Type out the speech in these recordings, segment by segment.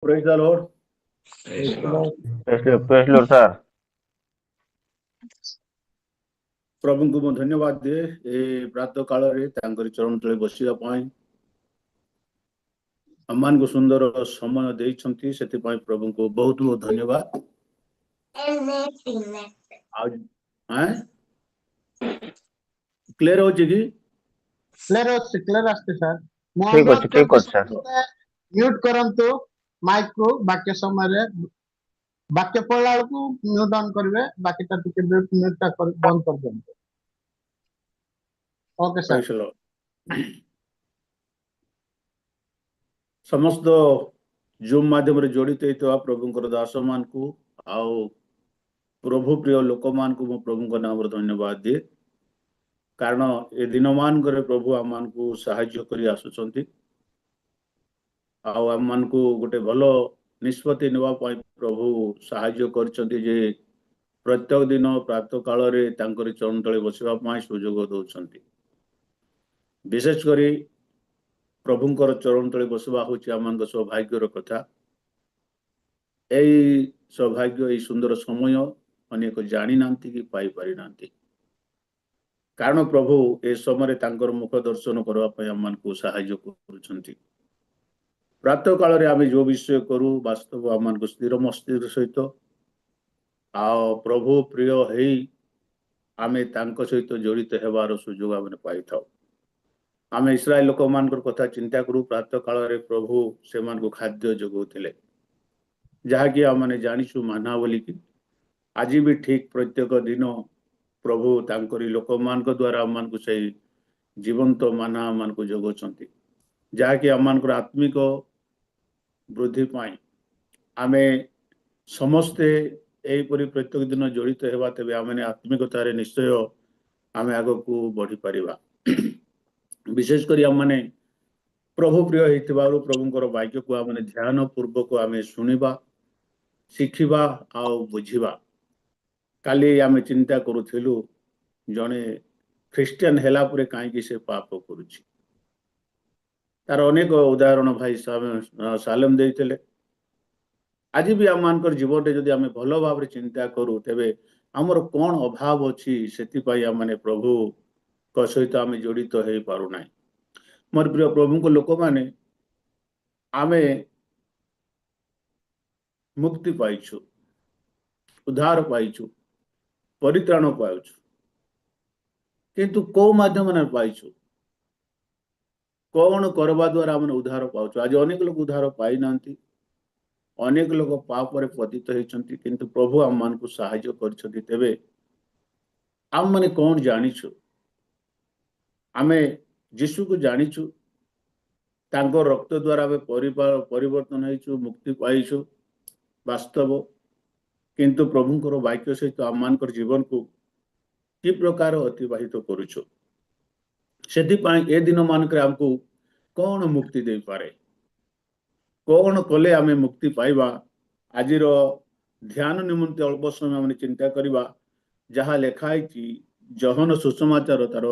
Praise the Lord. Praise the Lord. Praise Lord, sir. ପ୍ରଭୁଙ୍କୁ ମୁଁ ଧନ୍ୟବାଦ ଦିଏ ଏ ପ୍ରାତଃ କାଳରେ ତାଙ୍କରି ଚରଣ ତଳେ ବସିବା ପାଇଁ ଆମମାନଙ୍କୁ ସୁନ୍ଦର ସମୟ ଦେଇଛନ୍ତି, ସେଥିପାଇଁ ପ୍ରଭୁଙ୍କୁ ବହୁତ ବହୁତ ଧନ୍ୟବାଦ। କ୍ଲିୟର ହଉଛି କି? କ୍ଲିୟର ଆସୁଛି ସାର୍। ମୁଁ ଠିକ ଅନୁରୋଧ ଅଛି, ଠିକ କରୁଛି ଅଛି, ସାର୍। ମ୍ୟୁଟ କରନ୍ତୁ ମାଇକ କୁ, ବାକ୍ୟ ସମୟରେ ବାକ୍ୟ ପଢିଲା ବେଳକୁ ମ୍ୟୁଟ ଅନ୍ କରିବେ, ବାକିଟା ଟିକେ ମ୍ୟୁଟ ଟା ବନ୍ଦ କରିଦିଅନ୍ତୁ। Okay sir. Praise the Lord. ସମସ୍ତ ଜୁମ୍ ମାଧ୍ୟମରେ ଜଡ଼ିତ ହେଇଥିବା ପ୍ରଭୁଙ୍କର ଦାସମାନଙ୍କୁ ଆଉ ପ୍ରଭୁ ପ୍ରିୟ ଲୋକମାନଙ୍କୁ ମୁଁ ପ୍ରଭୁଙ୍କ ନାମରେ ଧନ୍ୟବାଦ ଦିଏ, କାରଣ ଏ ଦିନମାନଙ୍କରେ ପ୍ରଭୁ ଆମମାନଙ୍କୁ ସାହାଯ୍ୟ କରି ଆସୁଛନ୍ତି ଆଉ ଆମମାନଙ୍କୁ ଗୋଟେ ଭଲ ନିଷ୍ପତ୍ତି ନେବା ପାଇଁ ପ୍ରଭୁ ସାହାଯ୍ୟ କରିଛନ୍ତି ଯେ ପ୍ରତ୍ୟେକ ଦିନ ପ୍ରାତଃ କାଳରେ ତାଙ୍କରି ଚରଣ ତଳେ ବସିବା ପାଇଁ ସୁଯୋଗ ଦେଉଛନ୍ତି। ବିଶେଷ କରି ପ୍ରଭୁଙ୍କର ଚରଣ ତଳେ ବସିବା ହେଉଛି ଆମମାନଙ୍କ ସୌଭାଗ୍ୟର କଥା। ଏଇ ସୌଭାଗ୍ୟ, ଏଇ ସୁନ୍ଦର ସମୟ ଅନେକ ଜାଣିନାହାନ୍ତି କି ପାଇପାରିନାହାନ୍ତି, କାରଣ ପ୍ରଭୁ ଏ ସମୟରେ ତାଙ୍କର ମୁଖ ଦର୍ଶନ କରିବା ପାଇଁ ଆମମାନଙ୍କୁ ସାହାଯ୍ୟ କରୁଛନ୍ତି। ପ୍ରାତଃ କାଳରେ ଆମେ ଯେଉଁ ବିଷୟ କରୁ ବାସ୍ତବ ଆମମାନଙ୍କୁ ସ୍ଥିର ମସ୍ତିଷ୍କ ସହିତ ଆଉ ପ୍ରଭୁ ପ୍ରିୟ ହେଇ ଆମେ ତାଙ୍କ ସହିତ ଜଡ଼ିତ ହେବାର ସୁଯୋଗ ଆମେ ପାଇଥାଉ। ଆମେ ଇସ୍ରାଏଲ ଲୋକମାନଙ୍କର କଥା ଚିନ୍ତା କରୁ, ପ୍ରାତଃ କାଳରେ ପ୍ରଭୁ ସେମାନଙ୍କୁ ଖାଦ୍ୟ ଯୋଗାଉଥିଲେ, ଯାହାକି ଆମେ ଜାଣିଛୁ ମାନା ବୋଲିକି। ଆଜି ବି ଠିକ ପ୍ରତ୍ୟେକ ଦିନ ପ୍ରଭୁ ତାଙ୍କରି ଲୋକମାନଙ୍କ ଦ୍ୱାରା ଆମମାନଙ୍କୁ ସେଇ ଜୀବନ୍ତ ମାନା ଆମମାନଙ୍କୁ ଯୋଗାଉଛନ୍ତି, ଯାହାକି ଆମମାନଙ୍କର ଆତ୍ମିକ ବୃଦ୍ଧି ପାଇଁ ଆମେ ସମସ୍ତେ ଏହିପରି ପ୍ରତ୍ୟେକ ଦିନ ଜଡ଼ିତ ହେବା, ତେବେ ଆମେ ଆତ୍ମିକତାରେ ନିଶ୍ଚୟ ଆମେ ଆଗକୁ ବଢ଼ିପାରିବା। ବିଶେଷ କରି ଆମମାନେ ପ୍ରଭୁ ପ୍ରିୟ ହେଇଥିବାରୁ ପ୍ରଭୁଙ୍କର ବାକ୍ୟକୁ ଆମେ ଧ୍ୟାନ ପୂର୍ବକ ଆମେ ଶୁଣିବା, ଶିଖିବା ଆଉ ବୁଝିବା। କାଲି ଆମେ ଚିନ୍ତା କରୁଥିଲୁ ଜଣେ ଖ୍ରୀଷ୍ଟିଆନ ହେଲା ପରେ କାହିଁକି ସେ ପାପ କରୁଛି। ତାର ଅନେକ ଉଦାହରଣ ଭାଇ ସାଲେମ ଦେଇଥିଲେ। ଆଜି ବି ଆମମାନଙ୍କର ଜୀବନରେ ଯଦି ଆମେ ଭଲ ଭାବରେ ଚିନ୍ତା କରୁ, ତେବେ ଆମର କ'ଣ ଅଭାବ ଅଛି, ସେଥିପାଇଁ ଆମେ ପ୍ରଭୁଙ୍କ ସହିତ ଆମେ ଜଡ଼ିତ ହେଇପାରୁନାହିଁ। ମୋର ପ୍ରିୟ ପ୍ରଭୁଙ୍କ ଲୋକମାନେ, ଆମେ ମୁକ୍ତି ପାଇଛୁ, ଉଦ୍ଧାର ପାଇଛୁ, ପରିତ୍ରାଣ ପାଇଛୁ, କିନ୍ତୁ କୋଉ ମାଧ୍ୟମରେ ପାଇଛୁ, କ'ଣ କରିବା ଦ୍ୱାରା ଆମେ ଉଦ୍ଧାର ପାଉଛୁ? ଆଜି ଅନେକ ଲୋକ ଉଦ୍ଧାର ପାଇନାହାନ୍ତି, ଅନେକ ଲୋକ ପାପରେ ପତିତ ହେଇଛନ୍ତି, କିନ୍ତୁ ପ୍ରଭୁ ଆମମାନଙ୍କୁ ସାହାଯ୍ୟ କରିଛନ୍ତି। ତେବେ ଆମମାନେ କ'ଣ ଜାଣିଛୁ? ଆମେ ଯୀଶୁକୁ ଜାଣିଛୁ, ତାଙ୍କ ରକ୍ତ ଦ୍ୱାରା ଆମେ ପରିବର୍ତ୍ତନ ହେଇଛୁ, ମୁକ୍ତି ପାଇଛୁ ବାସ୍ତବ, କିନ୍ତୁ ପ୍ରଭୁଙ୍କର ବାକ୍ୟ ସହିତ ଆମମାନଙ୍କର ଜୀବନକୁ କି ପ୍ରକାର ଅତିବାହିତ କରୁଛୁ? ସେଥିପାଇଁ ଏ ଦିନମାନଙ୍କରେ ଆମକୁ କ'ଣ ମୁକ୍ତି ଦେଇପାରେ, କ'ଣ କଲେ ଆମେ ମୁକ୍ତି ପାଇବା? ଆଜିର ଧ୍ୟାନ ନିମନ୍ତେ ଅଳ୍ପ ସମୟ ଆମେ ଚିନ୍ତା କରିବା, ଯାହା ଲେଖା ହେଇଛି ଯୋହନ ସୁସମାଚାର ତାର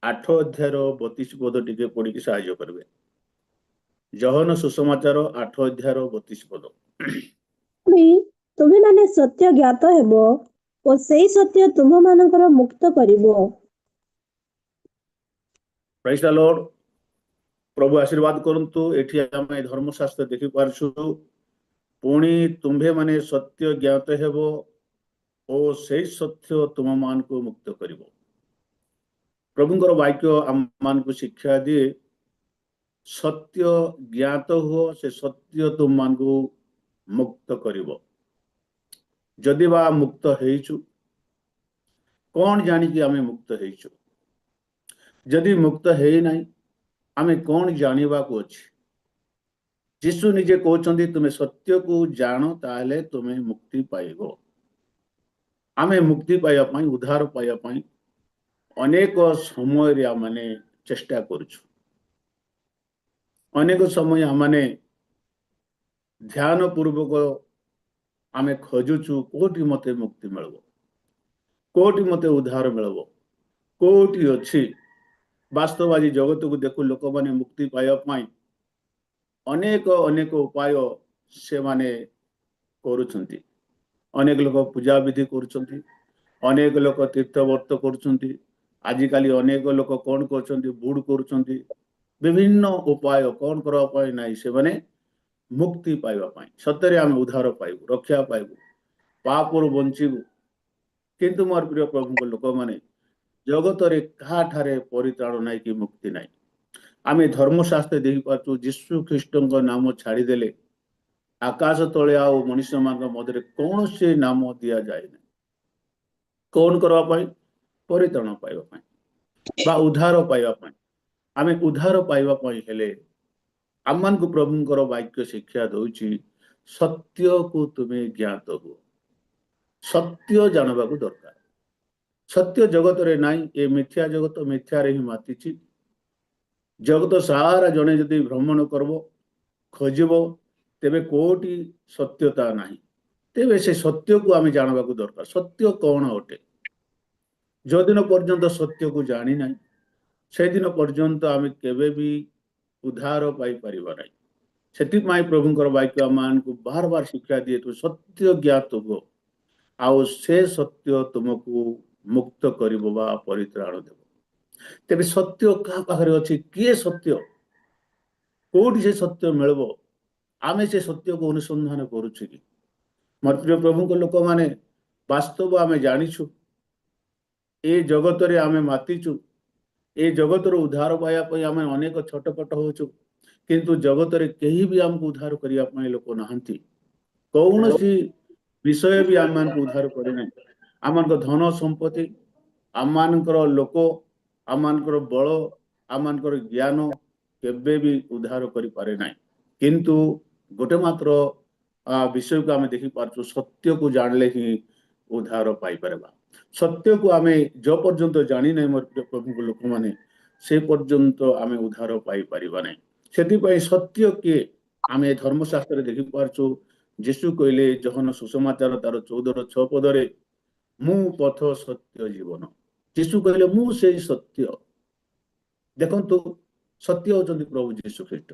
8 ଅଧ୍ୟାୟର 32 ପଦ ଟିକେ ପଢିକି ସାହାଯ୍ୟ କରିବେ। ଯୋହନ ସୁସମାଚାର 8 ଅଧ୍ୟାୟର 32 ପଦ। ତୁମେମାନେ ସତ୍ୟ ଜ୍ଞାତ ହେବ ଓ ସେଇ ସତ୍ୟ ତୁମମାନଙ୍କର ମୁକ୍ତ କରିବ। ପ୍ରାଇଜ୍ ଦ ଲର୍ଡ। ପ୍ରଭୁ ଆଶୀର୍ବାଦ କରନ୍ତୁ। ଏଠି ଆମେ ଧର୍ମଶାସ୍ତ୍ର ଦେଖିପାରୁଛୁ, ପୁଣି ତୁମ୍ଭେମାନେ ସତ୍ୟ ଜ୍ଞାତ ହେବ ଓ ସେଇ ସତ୍ୟ ତୁମମାନଙ୍କୁ ମୁକ୍ତ କରିବ। ପ୍ରଭୁଙ୍କର ବାକ୍ୟ ଆମମାନଙ୍କୁ ଶିକ୍ଷା ଦିଏ, ସତ୍ୟ ଜ୍ଞାତ ହୁଅ, ସେ ସତ୍ୟ ତୁମମାନଙ୍କୁ ମୁକ୍ତ କରିବ। ଯଦି ବା ମୁକ୍ତ ହେଇଛୁ, କ'ଣ ଜାଣିକି ଆମେ ମୁକ୍ତ ହେଇଛୁ? ଯଦି ମୁକ୍ତ ହେଇନାହିଁ, ଆମେ କ'ଣ ଜାଣିବାକୁ ଅଛି? ଯୀଶୁ ନିଜେ କହୁଛନ୍ତି, ତୁମେ ସତ୍ୟକୁ ଜାଣ, ତାହେଲେ ତୁମେ ମୁକ୍ତି ପାଇବ। ଆମେ ମୁକ୍ତି ପାଇବା ପାଇଁ, ଉଦ୍ଧାର ପାଇବା ପାଇଁ ଅନେକ ସମୟରେ ଆମେ ଚେଷ୍ଟା କରୁଛୁ। ଅନେକ ସମୟ ଆମେ ଧ୍ୟାନ ପୂର୍ବକ ଆମେ ଖୋଜୁଛୁ, କୋଉଠି ମତେ ମୁକ୍ତି ମିଳିବ, କୋଉଠି ମତେ ଉଦ୍ଧାର ମିଳିବ, କୋଉଠି ଅଛି? ବାସ୍ତବ ଆଜି ଜଗତକୁ ଦେଖୁ, ଲୋକମାନେ ମୁକ୍ତି ପାଇବା ପାଇଁ ଅନେକ ଅନେକ ଉପାୟ ସେମାନେ କରୁଛନ୍ତି। ଅନେକ ଲୋକ ପୂଜା ବିଧି କରୁଛନ୍ତି, ଅନେକ ଲୋକ ତୀର୍ଥବ୍ରତ କରୁଛନ୍ତି। ଆଜିକାଲି ଅନେକ ଲୋକ କ'ଣ କରୁଛନ୍ତି? ବୁଡ଼ କରୁଛନ୍ତି। ବିଭିନ୍ନ ଉପାୟ କ'ଣ କରିବା ପାଇଁ ନାହିଁ, ସେମାନେ ମୁକ୍ତି ପାଇବା ପାଇଁ। ସତରେ ଆମେ ଉଦ୍ଧାର ପାଇବୁ, ରକ୍ଷା ପାଇବୁ, ପାପରୁ ବଞ୍ଚିବୁ। କିନ୍ତୁ ମୋର ପ୍ରିୟ ପ୍ରଭୁଙ୍କ ଲୋକମାନେ, ଜଗତରେ କାହାଠାରେ ପରିତ୍ରାଣ ନାହିଁ କି ମୁକ୍ତି ନାହିଁ। ଆମେ ଧର୍ମଶାସ୍ତ୍ର ଦେଖିପାରୁଛୁ, ଯୀଶୁ ଖ୍ରୀଷ୍ଟଙ୍କ ନାମ ଛାଡ଼ିଦେଲେ ଆକାଶ ତଳେ ଆଉ ମଣିଷମାନଙ୍କ ମଧ୍ୟରେ କୌଣସି ନାମ ଦିଆଯାଏ ନାହିଁ। କ'ଣ କରିବା ପାଇଁ? ପରିତ୍ରାଣ ପାଇବା ପାଇଁ ବା ଉଦ୍ଧାର ପାଇବା ପାଇଁ। ଆମେ ଉଦ୍ଧାର ପାଇବା ପାଇଁ ହେଲେ ଆମମାନଙ୍କୁ ପ୍ରଭୁଙ୍କର ବାକ୍ୟ ଶିକ୍ଷା ଦଉଛି, ସତ୍ୟକୁ ତୁମେ ଜ୍ଞାତ ହୁଅ। ସତ୍ୟ ଜାଣିବାକୁ ଦରକାର। ସତ୍ୟ ଜଗତରେ ନାହିଁ। ଏ ମିଥ୍ୟା ଜଗତ ମିଥ୍ୟାରେ ହିଁ ମାତିଛି। ଜଗତ ସାରା ଜଣେ ଯଦି ଭ୍ରମଣ କରିବ, ଖୋଜିବ, ତେବେ କୋଉଠି ସତ୍ୟତା ନାହିଁ। ତେବେ ସେ ସତ୍ୟକୁ ଆମେ ଜାଣିବାକୁ ଦରକାର। ସତ୍ୟ କ'ଣ ଅଟେ? ଯଦିନ ପର୍ଯ୍ୟନ୍ତ ସତ୍ୟକୁ ଜାଣି ନାହିଁ, ସେଦିନ ପର୍ଯ୍ୟନ୍ତ ଆମେ କେବେ ବି ଉଦ୍ଧାର ପାଇପାରିବା ନାହିଁ। ସେଥିପାଇଁ ପ୍ରଭୁଙ୍କର ବାକ୍ୟ ଆମମାନଙ୍କୁ ବାର ବାର ଶିକ୍ଷା ଦିଏ, ତୁ ସତ୍ୟ ଜ୍ଞାତ ହୁଅ, ଆଉ ସେ ସତ୍ୟ ତୁମକୁ ମୁକ୍ତ କରିବ ବା ପରିତ୍ରାଣ ଦେବ। ତେବେ ସତ୍ୟ କାହା ପାଖରେ ଅଛି? କିଏ ସତ୍ୟ? କୋଉଠି ସେ ସତ୍ୟ ମିଳିବ? ଆମେ ସେ ସତ୍ୟକୁ ଅନୁସନ୍ଧାନ କରୁଛୁ କି? ମୋର ପ୍ରିୟ ପ୍ରଭୁଙ୍କ ଲୋକମାନେ, ବାସ୍ତବ ଆମେ ଜାଣିଛୁ, ଏ ଜଗତରେ ଆମେ ମାତିଛୁ। ଏ ଜଗତରୁ ଉଦ୍ଧାର ପାଇବା ପାଇଁ ଆମେ ଅନେକ ଛଟପଟ ହେଉଛୁ, କିନ୍ତୁ ଜଗତରେ କେହି ବି ଆମକୁ ଉଦ୍ଧାର କରିବା ପାଇଁ ଲୋକ ନାହାନ୍ତି। କୌଣସି ବିଷୟ ବି ଆମମାନଙ୍କୁ ଉଦ୍ଧାର କରିନାହିଁ। ଆମମାନଙ୍କ ଧନ ସମ୍ପତ୍ତି, ଆମମାନଙ୍କର ଲୋକ, ଆମମାନଙ୍କର ବଳ, ଆମମାନଙ୍କର ଜ୍ଞାନ କେବେ ବି ଉଦ୍ଧାର କରିପାରେ ନାହିଁ। କିନ୍ତୁ ଗୋଟେ ମାତ୍ର ବିଷୟକୁ ଆମେ ଦେଖିପାରୁଛୁ, ସତ୍ୟକୁ ଜାଣିଲେ ହିଁ ଉଦ୍ଧାର ପାଇପାରିବା। ସତ୍ୟକୁ ଆମେ ଯେ ପର୍ଯ୍ୟନ୍ତ ଜାଣିନାହିଁ ମୋର ପ୍ରିୟ ପ୍ରଭୁଙ୍କ ଲୋକମାନେ, ସେ ପର୍ଯ୍ୟନ୍ତ ଆମେ ଉଦ୍ଧାର ପାଇପାରିବା ନାହିଁ। ସେଥିପାଇଁ ସତ୍ୟ କିଏ? ଆମେ ଧର୍ମଶାସ୍ତ୍ରରେ ଦେଖିପାରୁଛୁ, ଯୀଶୁ କହିଲେ ଯୋହନ ସୁସମାଚାର ତାର 14:6 ପଦରେ, ମୁଁ ପଥ ସତ୍ୟ ଜୀବନ। ଯୀଶୁ କହିଲେ ମୁଁ ସେଇ ସତ୍ୟ। ଦେଖନ୍ତୁ, ସତ୍ୟ ହେଉଛନ୍ତି ପ୍ରଭୁ ଯୀଶୁ ଖ୍ରୀଷ୍ଟ।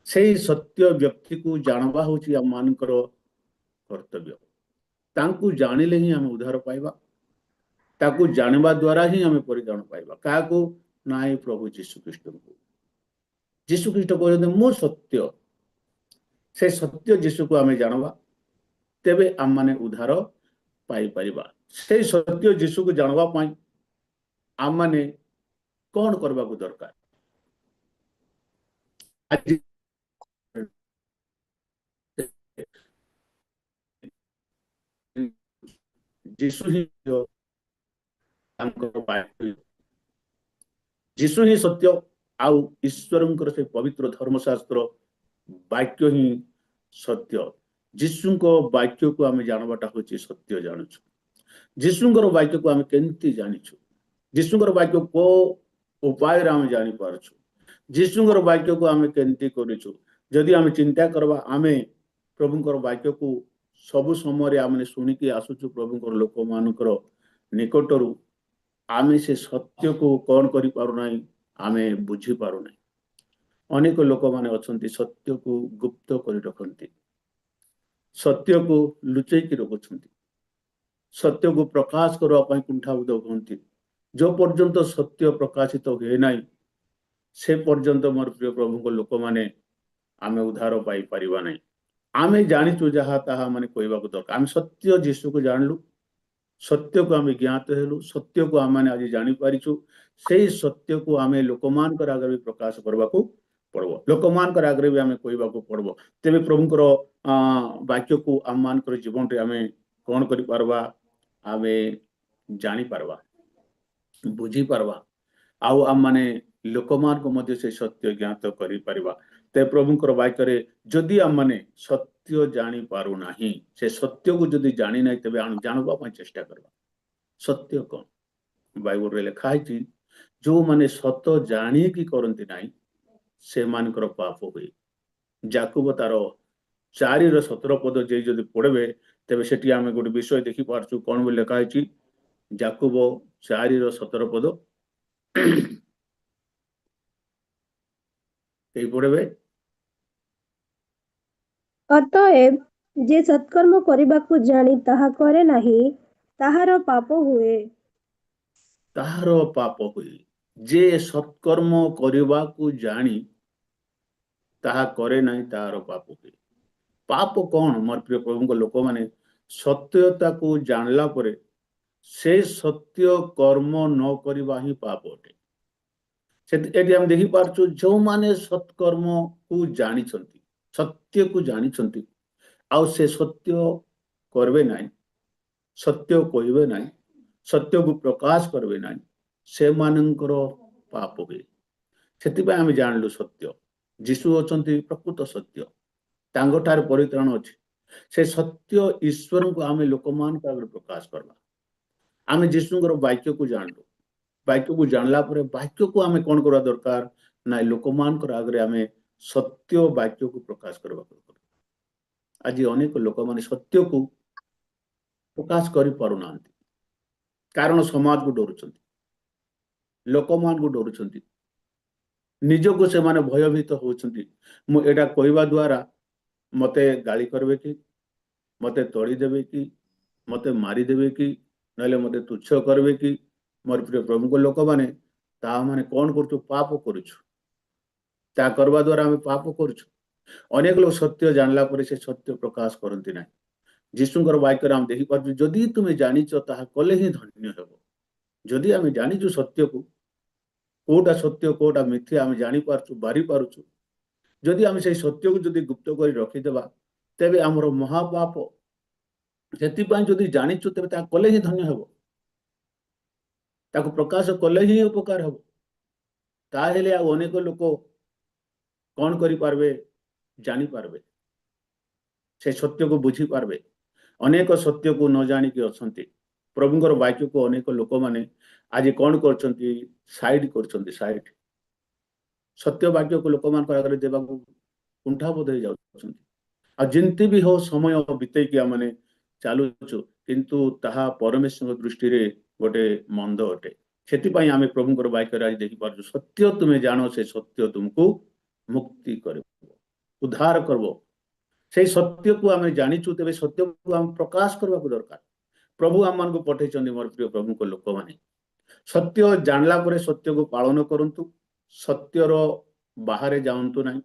ସେଇ ସତ୍ୟ ବ୍ୟକ୍ତିକୁ ଜାଣିବା ହେଉଛି ଆମମାନଙ୍କର କର୍ତ୍ତବ୍ୟ। ତାଙ୍କୁ ଜାଣିଲେ ହିଁ ଆମେ ଉଦ୍ଧାର ପାଇବା। ତାକୁ ଜାଣିବା ଦ୍ୱାରା ହିଁ ଆମେ ପରିତ୍ରାଣ ପାଇବା। କାହାକୁ? ନାହିଁ, ପ୍ରଭୁ ଯୀଶୁ ଖ୍ରୀଷ୍ଟଙ୍କୁ। ଯୀଶୁ ଖ୍ରୀଷ୍ଟ କହୁଛନ୍ତି ମୁଁ ସତ୍ୟ। ସେ ସତ୍ୟ ଯୀଶୁକୁ ଆମେ ଜାଣିବା, ତେବେ ଆମମାନେ ଉଦ୍ଧାର ପାଇପାରିବା। ସେଇ ସତ୍ୟ ଯୀଶୁକୁ ଜାଣିବା ପାଇଁ ଆମମାନେ କ'ଣ କରିବାକୁ ଦରକାର? ଆଜି ଯୀଶୁ ହିଁ ତାଙ୍କର ବାକ୍ୟ, ଯୀଶୁ ହିଁ ସତ୍ୟ, ଆଉ ଈଶ୍ୱରଙ୍କର ସେ ପବିତ୍ର ଧର୍ମଶାସ୍ତ୍ର ବାକ୍ୟ ହିଁ ସତ୍ୟ। ଯୀଶୁଙ୍କ ବାକ୍ୟକୁ ଆମେ ଜାଣିବାଟା ହେଉଛି ସତ୍ୟ ଜାଣୁଛୁ। ଯୀଶୁଙ୍କର ବାକ୍ୟକୁ ଆମେ କେମିତି ଜାଣିଛୁ? ଯୀଶୁଙ୍କର ବାକ୍ୟ କୋଉ ଉପାୟରେ ଆମେ ଜାଣିପାରୁଛୁ? ଯୀଶୁଙ୍କର ବାକ୍ୟକୁ ଆମେ କେମିତି କରିଛୁ? ଯଦି ଆମେ ଚିନ୍ତା କରିବା, ଆମେ ପ୍ରଭୁଙ୍କର ବାକ୍ୟକୁ ସବୁ ସମୟରେ ଆମେ ଶୁଣିକି ଆସୁଛୁ ପ୍ରଭୁଙ୍କର ଲୋକମାନଙ୍କର ନିକଟରୁ। ଆମେ ସେ ସତ୍ୟକୁ କ'ଣ କରିପାରୁନାହିଁ? ଆମେ ବୁଝିପାରୁନାହିଁ। ଅନେକ ଲୋକମାନେ ଅଛନ୍ତି ସତ୍ୟକୁ ଗୁପ୍ତ କରି ରଖନ୍ତି, ସତ୍ୟକୁ ଲୁଚେଇକି ରଖୁଛନ୍ତି, ସତ୍ୟକୁ ପ୍ରକାଶ କରିବା ପାଇଁ କୁଣ୍ଠାବୋଧ ହୁଅନ୍ତି। ଯେଉଁ ପର୍ଯ୍ୟନ୍ତ ସତ୍ୟ ପ୍ରକାଶିତ ହୁଏ ନାହିଁ, ସେ ପର୍ଯ୍ୟନ୍ତ ମୋର ପ୍ରିୟ ପ୍ରଭୁଙ୍କ ଲୋକମାନେ ଆମେ ଉଦ୍ଧାର ପାଇପାରିବା ନାହିଁ। ଆମେ ଜାଣିଛୁ ଯାହା ତାହା ମାନେ କହିବାକୁ ଦରକାର। ଆମେ ସତ୍ୟ ଯୀଶୁକୁ ଜାଣିଲୁ, ସତ୍ୟକୁ ଆମେ ଜ୍ଞାତ ହେଲୁ, ସତ୍ୟକୁ ଆମେ ଆଜି ଜାଣିପାରିଛୁ। ସେଇ ସତ୍ୟକୁ ଆମେ ଲୋକମାନଙ୍କର ଆଗରେ ପ୍ରକାଶ କରିବାକୁ ପଡ଼ିବ, ଲୋକମାନଙ୍କର ଆଗରେ ବି ଆମେ କହିବାକୁ ପଡ଼ିବ। ତେବେ ପ୍ରଭୁଙ୍କର ବାକ୍ୟକୁ ଆମମାନଙ୍କର ଜୀବନରେ ଆମେ କ'ଣ କରିପାରିବା? ଆମେ ଜାଣିପାରିବା, ବୁଝିପାରିବା, ଆଉ ଆମମାନେ ଲୋକମାନଙ୍କୁ ମଧ୍ୟ ସେ ସତ୍ୟ ଜ୍ଞାତ କରିପାରିବା। ତେବେ ପ୍ରଭୁଙ୍କର ବାକ୍ୟରେ ଯଦି ଆମମାନେ ସତ୍ୟ ଜାଣିପାରୁନାହିଁ, ସେ ସତ୍ୟକୁ ଯଦି ଜାଣିନାହିଁ, ତେବେ ଜାଣିବା ପାଇଁ ଚେଷ୍ଟା କରିବା। ସତ୍ୟ କ'ଣ? ବାଇବଲରେ ଲେଖା ହେଇଛି, ଯେଉଁମାନେ ସତ ଜାଣିକି କରନ୍ତି ନାହିଁ, ସେମାନଙ୍କର ପାପ ହୁଏ। ଯାକୁବ ତାର 4:17 ପଦ ଯଦି ପଢ଼ିବେ, ତେବେ ସେଠି ଆମେ ଗୋଟେ ବିଷୟ ଦେଖିପାରୁଛୁ। କ'ଣ ବୋଲି ଲେଖା ହେଇଛି? ଯାକୁବ 4:17 ପଦ ଏଇ ପଢ଼ିବେ। ଅତଏବ ଯେ ସତ୍କର୍ମ କରିବାକୁ ଜାଣି ତାହା କରେ ନାହିଁ ତାହାର ପାପ ହୁଏ। ତାହାର ପାପ ହୁଏ। ଯେ ସତ୍କର୍ମ କରିବାକୁ ଜାଣି ତାହା କରେ ନାହିଁ ତାହାର ପାପ ହୁଏ। ପାପ କଣ? ମୋର ପ୍ରିୟ ପ୍ରଭୁଙ୍କ ଲୋକମାନେ, ସତ୍ୟତାକୁ ଜାଣିଲା ପରେ ସେ ସତ୍ୟ କର୍ମ ନ କରିବା ହିଁ ପାପ ଅଟେ। ଏଠି ଆମେ ଦେଖିପାରୁଛୁ, ଯେଉଁମାନେ ସତ୍କର୍ମକୁ ଜାଣିଛନ୍ତି, ସତ୍ୟକୁ ଜାଣିଛନ୍ତି, ଆଉ ସେ ସତ୍ୟ କରିବେ ନାହିଁ, ସତ୍ୟ କହିବେ ନାହିଁ, ସତ୍ୟକୁ ପ୍ରକାଶ କରିବେ ନାହିଁ, ସେମାନଙ୍କର ପାପ ହୁଏ। ସେଥିପାଇଁ ଆମେ ଜାଣିଲୁ ସତ୍ୟ। ଯୀଶୁ ଅଛନ୍ତି ପ୍ରକୃତ ସତ୍ୟ, ତାଙ୍କଠାରେ ପରିତ୍ରାଣ ଅଛି। ସେ ସତ୍ୟ ଈଶ୍ୱରଙ୍କୁ ଆମେ ଲୋକମାନଙ୍କ ଆଗରେ ପ୍ରକାଶ କରିବା। ଆମେ ଯୀଶୁଙ୍କର ବାକ୍ୟକୁ ଜାଣିଲୁ। ବାକ୍ୟକୁ ଜାଣିଲା ପରେ ବାକ୍ୟକୁ ଆମେ କଣ କରିବା ଦରକାର ନା, ଲୋକମାନଙ୍କର ଆଗରେ ଆମେ ସତ୍ୟ ବାକ୍ୟକୁ ପ୍ରକାଶ କରିବାକୁ ପଡିବ। ଆଜି ଅନେକ ଲୋକମାନେ ସତ୍ୟକୁ ପ୍ରକାଶ କରିପାରୁନାହାନ୍ତି, କାରଣ ସମାଜକୁ ଡରୁଛନ୍ତି, ଲୋକମାନଙ୍କୁ ଡରୁଛନ୍ତି, ନିଜକୁ ସେମାନେ ଭୟଭୀତ ହଉଛନ୍ତି। ମୁଁ ଏଇଟା କହିବା ଦ୍ୱାରା ମତେ ଗାଳି କରିବେ କି, ମତେ ତଳିଦେବେ କି, ମତେ ମାରିଦେବେ କି, ନହେଲେ ମତେ ତୁଚ୍ଛ କରିବେ କି? ମୋର ପ୍ରିୟ ପ୍ରଭୁଙ୍କ ଲୋକମାନେ, ତାହା ମାନେ କଣ କରୁଛୁ? ପାପ କରୁଛୁ। ତାହା କରିବା ଦ୍ୱାରା ଆମେ ପାପ କରୁଛୁ। ଅନେକ ଲୋକ ସତ୍ୟ ଜାଣିଲା ପରେ ସେ ସତ୍ୟ ପ୍ରକାଶ କରନ୍ତି ନାହିଁ। ଯୀଶୁଙ୍କର ବାକ୍ୟରେ ଆମେ ଦେଖିପାରୁଛୁ, ଯଦି ତୁମେ ଜାଣିଛ ତାହା କଲେ ହିଁ ଧନ୍ୟ ହେବ। ଯଦି ଆମେ ଜାଣିଛୁ ସତ୍ୟକୁ, କୋଉଟା ସତ୍ୟ କୋଉଟା ମିଥ୍ୟା ଆମେ ଜାଣିପାରୁଛୁ, ବାରିପାରୁଛୁ। ଯଦି ଆମେ ସେଇ ସତ୍ୟକୁ ଯଦି ଗୁପ୍ତ କରି ରଖିଦେବା, ତେବେ ଆମର ମହାପାପ। ସେଥିପାଇଁ ଯଦି ଜାଣିଛୁ, ତେବେ ତାହା କଲେ ହିଁ ଧନ୍ୟ ହେବ, ତାକୁ ପ୍ରକାଶ କଲେ ହିଁ ଉପକାର ହେବ। ତାହେଲେ ଆଉ ଅନେକ ଲୋକ କଣ କରିପାରିବେ? ଜାଣିପାରିବେ, ସେ ସତ୍ୟକୁ ବୁଝିପାରିବେ। ଅନେକ ସତ୍ୟକୁ ନ ଜାଣିକି ଅଛନ୍ତି। ପ୍ରଭୁଙ୍କର ବାକ୍ୟକୁ ଅନେକ ଲୋକମାନେ ଆଜି କଣ କରୁଛନ୍ତି? ସାଇଡ କରୁଛନ୍ତି, ସାଇଡ। ସତ୍ୟ ବାକ୍ୟକୁ ଲୋକମାନଙ୍କ ଆଗରେ ଦେବାକୁ କୁଣ୍ଠାବୋଧ ହେଇଯାଉଛନ୍ତି। ଆଉ ଯେମିତି ବି ହଉ ସମୟ ବିତେଇକି ଆମେ ଚାଲୁଛୁ, କିନ୍ତୁ ତାହା ପରମେଶ୍ୱରଙ୍କ ଦୃଷ୍ଟିରେ ଗୋଟେ ମନ୍ଦ ଅଟେ। ସେଥିପାଇଁ ଆମେ ପ୍ରଭୁଙ୍କର ବାକ୍ୟରେ ଆଜି ଦେଖିପାରୁଛୁ, ସତ୍ୟ ତୁମେ ଜାଣ, ସେ ସତ୍ୟ ତୁମକୁ ମୁକ୍ତି କରିବ, ଉଦ୍ଧାର କରିବ। ସେଇ ସତ୍ୟକୁ ଆମେ ଜାଣିଛୁ, ତେବେ ସତ୍ୟକୁ ଆମେ ପ୍ରକାଶ କରିବାକୁ ଦରକାର। ପ୍ରଭୁ ଆମମାନଙ୍କୁ ପଠେଇଛନ୍ତି, ମୋର ପ୍ରିୟ ପ୍ରଭୁଙ୍କ ଲୋକମାନେ। ସତ୍ୟ ଜାଣିଲା ପରେ ସତ୍ୟକୁ ପାଳନ କରନ୍ତୁ, ସତ୍ୟର ବାହାରେ ଯାଆନ୍ତୁ ନାହିଁ।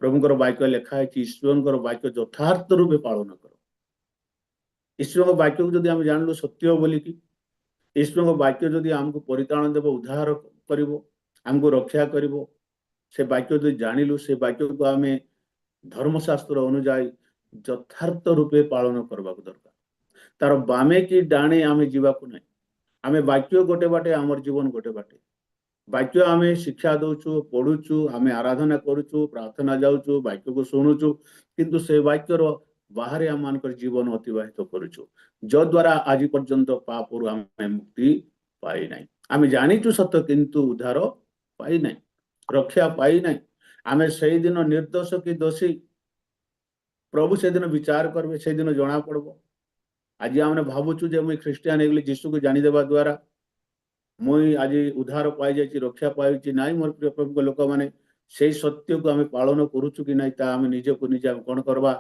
ପ୍ରଭୁଙ୍କର ବାକ୍ୟ ଲେଖା ହେଇଛି, ଈଶ୍ୱରଙ୍କର ବାକ୍ୟ ଯଥାର୍ଥ ରୂପେ ପାଳନ କର। ଈଶ୍ୱରଙ୍କ ବାକ୍ୟକୁ ଯଦି ଆମେ ଜାଣିଲୁ ସତ୍ୟ ବୋଲିକି, ଈଶ୍ୱରଙ୍କ ବାକ୍ୟ ଯଦି ଆମକୁ ପରିତ୍ରାଣ ଦେବ, ଉଦ୍ଧାର କରିବ, ଆମକୁ ରକ୍ଷା କରିବ, ସେ ବାକ୍ୟ ଯଦି ଜାଣିଲୁ, ସେ ବାକ୍ୟକୁ ଆମେ ଧର୍ମଶାସ୍ତ୍ର ଅନୁଯାୟୀ ଯଥାର୍ଥ ରୂପେ ପାଳନ କରିବାକୁ ଦରକାର। ତାର ବାମେ କି ଡାଣେ ଆମେ ଯିବାକୁ ନାହିଁ। ଆମେ ବାକ୍ୟ ଗୋଟେ ବାଟେ, ଆମର ଜୀବନ ଗୋଟେ ବାଟେ। ବାକ୍ୟ ଆମେ ଶିକ୍ଷା ଦଉଛୁ, ପଢୁଛୁ, ଆମେ ଆରାଧନା କରୁଛୁ, ପ୍ରାର୍ଥନା ଯାଉଛୁ, ବାକ୍ୟକୁ ଶୁଣୁଛୁ, କିନ୍ତୁ ସେ ବାକ୍ୟର ବାହାରେ ଆମମାନଙ୍କର ଜୀବନ ଅତିବାହିତ କରୁଛୁ, ଯଦ୍ୱାରା ଆଜି ପର୍ଯ୍ୟନ୍ତ ପାପରୁ ଆମେ ମୁକ୍ତି ପାଇନାହିଁ। ଆମେ ଜାଣିଛୁ ସତ୍ୟ, କିନ୍ତୁ ଉଦ୍ଧାର ପାଇନାହିଁ, ରକ୍ଷା ପାଇନାହିଁ। ଆମେ ସେଇଦିନ ନିର୍ଦ୍ଦୋଷ କି ଦୋଷୀ, ପ୍ରଭୁ ସେଦିନ ବିଚାର କରିବେ, ସେଇଦିନ ଜଣା ପଡିବ। ଆଜି ଆମେ ଭାବୁଛୁ ଯେ ମୁଇଁ ଖ୍ରୀଷ୍ଟିଆନ ହେଇଗଲି, ଯୀଶୁକୁ ଜାଣିଦେବା ଦ୍ୱାରା ମୁଇଁ ଆଜି ଉଦ୍ଧାର ପାଇଯାଇଛି, ରକ୍ଷା ପାଇଛି। ନାଇଁ ମୋର ପ୍ରିୟ ପ୍ରଭୁଙ୍କ ଲୋକମାନେ, ସେଇ ସତ୍ୟକୁ ଆମେ ପାଳନ କରୁଛୁ କି ନାଇଁ, ତା ଆମେ ନିଜକୁ ନିଜେ ଆମେ କଣ କରିବା?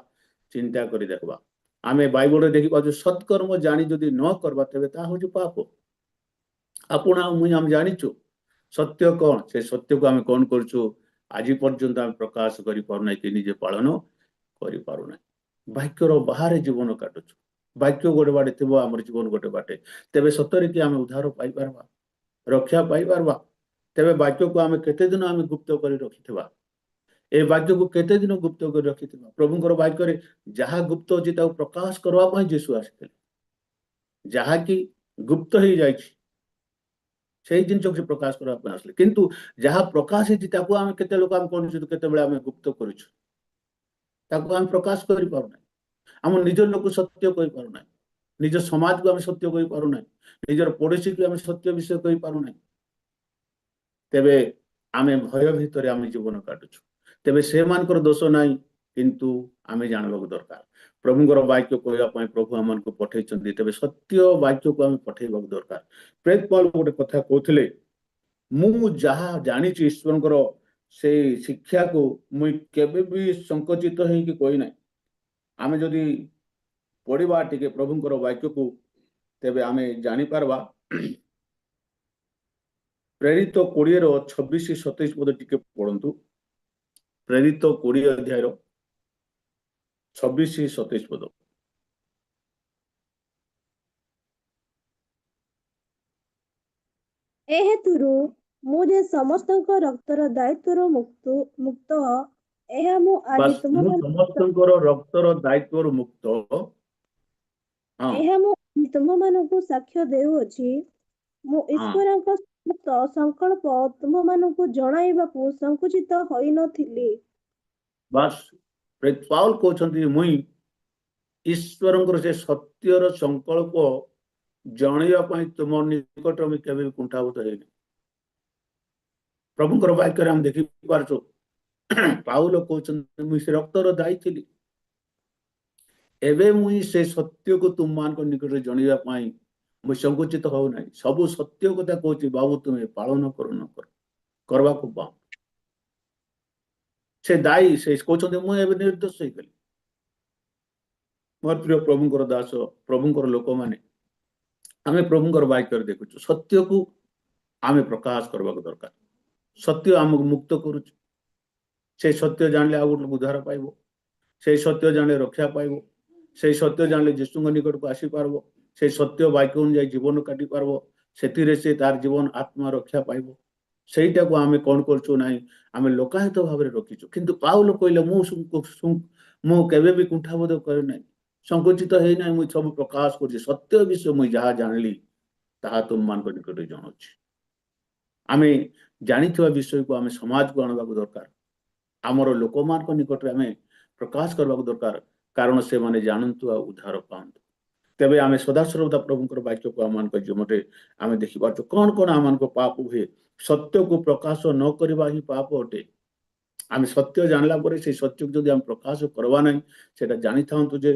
ଚିନ୍ତା କରି ଦେଖିବା। ଆମେ ବାଇବଲରେ ଦେଖିପାରୁଛୁ, ସତ୍କର୍ମ ଜାଣି ଯଦି ନ କରିବା, ତେବେ ତାହା ହଉଛି ପାପ। ଆପଣ ଆଉ ମୁଇଁ ଆମେ ଜାଣିଛୁ ସତ୍ୟ କଣ, ସେ ସତ୍ୟକୁ ଆମେ କଣ କରୁଛୁ? ଆଜି ପର୍ଯ୍ୟନ୍ତ ଆମେ ପ୍ରକାଶ କରିପାରୁନାହିଁ କି ନିଜେ ପାଳନ କରିପାରୁନାହିଁ। ବାକ୍ୟର ବାହାରେ ଜୀବନ କାଟୁଛୁ। ବାକ୍ୟ ଗୋଟେ ବାଟେ ଥିବ, ଆମର ଜୀବନ ଗୋଟେ ବାଟେ। ତେବେ ସତରେ କି ଆମେ ଉଦ୍ଧାର ପାଇପାରବା, ରକ୍ଷା ପାଇପାରବା? ତେବେ ବାକ୍ୟକୁ ଆମେ କେତେ ଦିନ ଆମେ ଗୁପ୍ତ କରି ରଖିଥିବା? ଏ ବାକ୍ୟକୁ କେତେ ଦିନ ଗୁପ୍ତ କରି ରଖିଥିବା? ପ୍ରଭୁଙ୍କର ବାକ୍ୟରେ ଯାହା ଗୁପ୍ତ ଅଛି ତାକୁ ପ୍ରକାଶ କରିବା ପାଇଁ ଯୀଶୁ ଆସିଥିଲେ। ଯାହାକି ଗୁପ୍ତ ହେଇଯାଇଛି, ସେଇ ଜିନିଷକୁ ସେ ପ୍ରକାଶ କରିବା ପାଇଁ ଆସିଲେ। କିନ୍ତୁ ଯାହା ପ୍ରକାଶ ହେଇଛି ତାକୁ ଆମେ କେତେ ଲୋକ ଆମେ କରୁଛୁ, କେତେବେଳେ ଆମେ ଗୁପ୍ତ କରୁଛୁ, ତାକୁ ଆମେ ପ୍ରକାଶ କରିପାରୁନାହିଁ। ଆମ ନିଜ ଲୋକ ସତ୍ୟ କହିପାରୁନାହିଁ, ନିଜ ସମାଜକୁ ଆମେ ସତ୍ୟ କହିପାରୁନାହିଁ, ନିଜର ପଡୋଶୀକୁ ଆମେ ସତ୍ୟ ବିଷୟ କହିପାରୁନାହିଁ। ତେବେ ଆମେ ଭୟ ଭିତରେ ଆମେ ଜୀବନ କାଟୁଛୁ। ତେବେ ସେମାନଙ୍କର ଦୋଷ ନାହିଁ, କିନ୍ତୁ ଆମେ ଜାଣିବାକୁ ଦରକାର। ପ୍ରଭୁଙ୍କର ବାକ୍ୟ କହିବା ପାଇଁ ପ୍ରଭୁ ଆମମାନଙ୍କୁ ପଠେଇଛନ୍ତି, ତେବେ ସତ୍ୟ ବାକ୍ୟକୁ ଆମେ ପଠେଇବାକୁ ଦରକାର। ପ୍ରେତ ପୌଲ ଗୋଟେ କଥା କହୁଥିଲେ, ମୁଁ ଯାହା ଜାଣିଛି ଈଶ୍ୱରଙ୍କର ସେଇ ଶିକ୍ଷାକୁ ମୁଇଁ କେବେ ବି ସଂକୁଚିତ ହେଇକି କହିନାହିଁ। आमे जदि पढ़िबा टिके प्रभुंकर वाक्य को तेबे आमे जानी पारबा प्रेरित 20 रो 26-27 पद टिके पढ़ंतु। प्रेरित 20 अध्याय रो 26-27 पद। ଏ ହେତୁରୁ ମୁଁ ଯେ ସମସ୍ତଙ୍କ ରକ୍ତର ଦାୟିତ୍ୱରୁ ମୁକ୍ତ ଏହା ମୁଁ ଆଜି बस मु समस्तंकर रक्तर दायित्व मुक्त। हाँ ଏହା ମୁଁ ଆଜି ତୁମମାନଙ୍କୁ ସାକ୍ଷ୍ୟ ଦେଉଅଛି। ମୁଁ हाँ ଈଶ୍ୱରଙ୍କ ସମସ୍ତ ସଂକଳ୍ପ ତୁମମାନଙ୍କୁ ଜଣାଇବାକୁ ସଂକୁଚିତ ହୋଇନଥିଲି। बस पाउल कहते मुई ईश्वर से सत्यर संकल्प जनइबा तुम निकट में केवे कुंठाबोध है। प्रभुंकर वाक्य हम देखि पारछो पाउल कहते मुई से रक्तर दायी थी एवं मुई से सत्य को तुम मान निकट में जनइबा मुई संकुचित हो ना सबू सत्य कथा कहूँ बाबू तुम्हें पालन कर न कर करवा को पाओ से दायी से कहते मुझे निर्दोष हो गली। मोर प्रिय प्रभुंकर दास प्रभुंकर लोक माने आमे प्रभुंकर वाक्य देखुଛୁ सत्य को आमे प्रकाश करबा दरकार। सत्य आमको मुक्त करूछ से सत्य जानले आ गोटे उद्धार पाइबो से सत्य जानले रक्षा पाइबो से सत्य जानले यीशु निकट को आसी पारबो से सत्य वाक्य अनुसार जीवन काटी पारबो सेतिरे से तार जीवन आत्मा रक्षा पाइबो सेटा को आमे कोन करछु नाही आमे लोकाहित भाबरे रखिछु। किंतु पाउल कहले मु केबे भी कुंठाबोध करे नाही संकुचित है ना मुझे सब प्रकाश कर सत्य विषय मुझे जहाँ जानली ताहा तुम मान निकट जनाऊँ। आमे जानिथिबा विषय को आमे समाज को आनबा दरकार आमर लोक मान निकट आमे प्रकाश करबा दरकार कारण से माने जानतु आ उद्धार पांतु। तेबे आमे सदा सर्वदा प्रभुंकर वाक्य को आमान जीवनटे आमे देखि पाछो कौन कौन आमान को पाप हुए सत्य को प्रकाश न करबा ही पाप अटे। आमे सत्य जानला परे से सत्य को जदि आम प्रकाश करवा नहीं सेटा जानि थांतु जे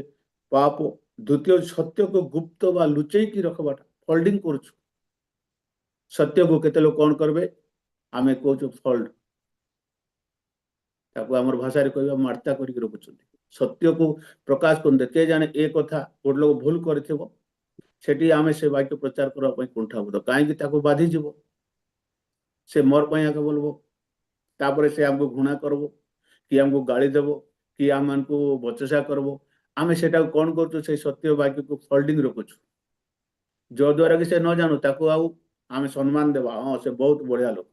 पाप। द्वितीय सत्य को गुप्त बा लुचई की रखबाटा फोल्डिंग करछु सत्य को केते लोग कौन करबे आमे कहछु फोल्ड ताको हमर भाषा रे कहबा मार्ता करिक रखुछथि सत्य को प्रकाश करते के जाने ए कथा गोटे लोग भूल करथिबो सेठी आमे से वाक्य प्रचार करबा पई कुंठाबोध काहे ताको बाधी जीवो से मोर पई आके बोलबो तापरे से हमको घृणा करबो कि हमको गाली देबो कि हमको बचसा करबो आमे सेटा कौन करछु से सत्य वाक्य को फोल्डिंग रखुछु जो द्वारा कि से न जानु ताको आउ आमे सम्मान देबा हां से बहुत बढ़िया लोक।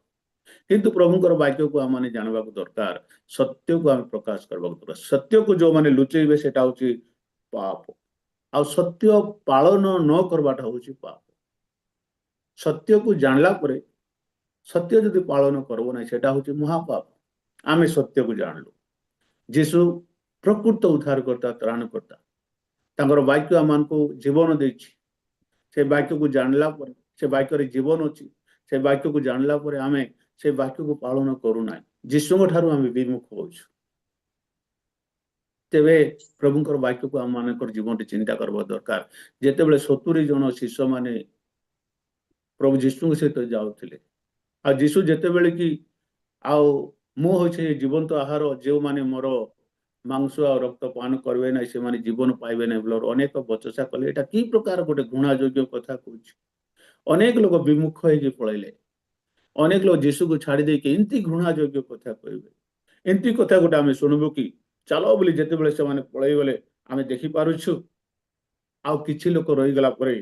किंतु प्रभुंकर वाक्य को आम जानवा दरकार सत्य को आम प्रकाश करबा दरकार सत्य को जो माने लुचेबे सेटा होची पाप आ सत्य पालन न करबाटा होची पाप। सत्य को जानला परे सत्य जदि पालन करबो ना सेटा होची महापाप। आमे सत्य को जानलु यीशु प्रकृत उद्धार करता त्राण करता तांकर वाक्य आम को जीवन देछि से वाक्य को जानला परे से वाक्य रे जीवन अछि से वाक्य को जानला परे आमे से वाक्य को पालन करूना यीशु ठारू आम विमुख होछु। तेबे प्रभुंकर वाक्य को आम मानकर जीवन चिंता करबा दरकार जेते बेले 70 जन शिष्य माने प्रभु यीशु सहित जाउथिले आ यीशु जेते बेले कि आउ मु होइछे जीवंत आहार जो माने मोर मांस आ रक्त पान करबे ना से माने जीवन पाइबे ना बोल अनेक बचसा कले एटा की प्रकार गोटे घृणा योग्य कथा कहूछ। अनेक लोग विमुख होइके पळैले अनेक लोग यीशु को छाड़ी देके एंती घृणा योग्य कथा कहबे एंती कथा गोटे आमे सुनबो कि चलो बोली जेते बेले से माने पळै गले आमे देखि पारुछु आउ किछि लोक रहि गला परे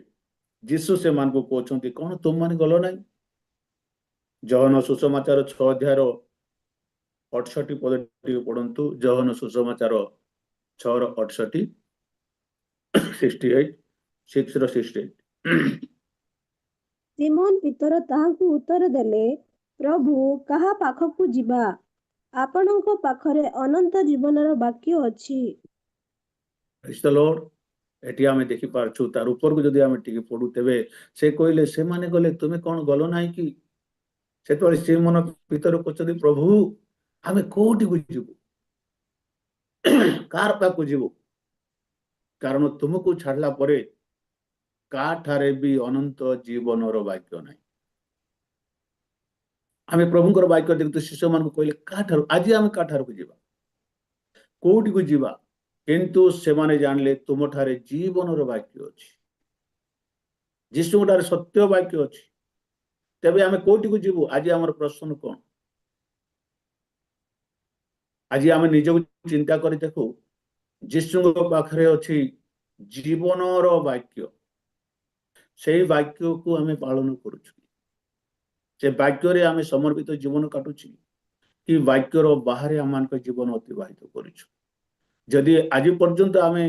यीशु से मान को कहउछंती कोन तुम माने गलो नाही। जहन सुसमाचार 6 अध्याय 68 पद पढ़ंतु जहन सुसमाचार 6:68 68 6:68 ସିମୋନ ପିତର ତାହାଙ୍କୁ ଉତ୍ତର ଦେଲେ ପ୍ରଭୁ କାହା ପାଖକୁ ଯିବା ଆପଣଙ୍କ ପାଖରେ ଅନନ୍ତ ଜୀବନର ବାକ୍ୟ ଅଛି। Praise the Lord। एटी आमे देखि पारछु तार ऊपर को जदि आमे टिके पडु तेबे से कहले से माने गले तुमे कोन गलो नाही कि से तो सिमोन पितर पचदि प्रभु आमे कोठी को जिवु कार पाखु जिवु कारण तुमको छाड़ला परे का ठारे भी अनंत जीवनर वाक्य नाही। आमे प्रभुंकर वाक्य देखु शिष्य मान को कहले का ठार आज आमे का ठार को जिवा कोठी को जिवा किंतु सेमाने जानले तुम ठारे जीवन वाक्य अच्छी जीशुठारे सत्य वाक्य अच्छी तेबे आमे कोठी को जीवु आज आमर प्रश्न कौन आज आमे निजको चिंता करी देखु जीशु पाखरे अच्छी जीवनर वाक्य से वाक्य को आमे पालन करूछु से वाक्य रे आमे समर्पित जीवन काटुछि कि वाक्यर बाहर आम जीवन अतिवाहित करूछु जदि आज पर्यंत आमे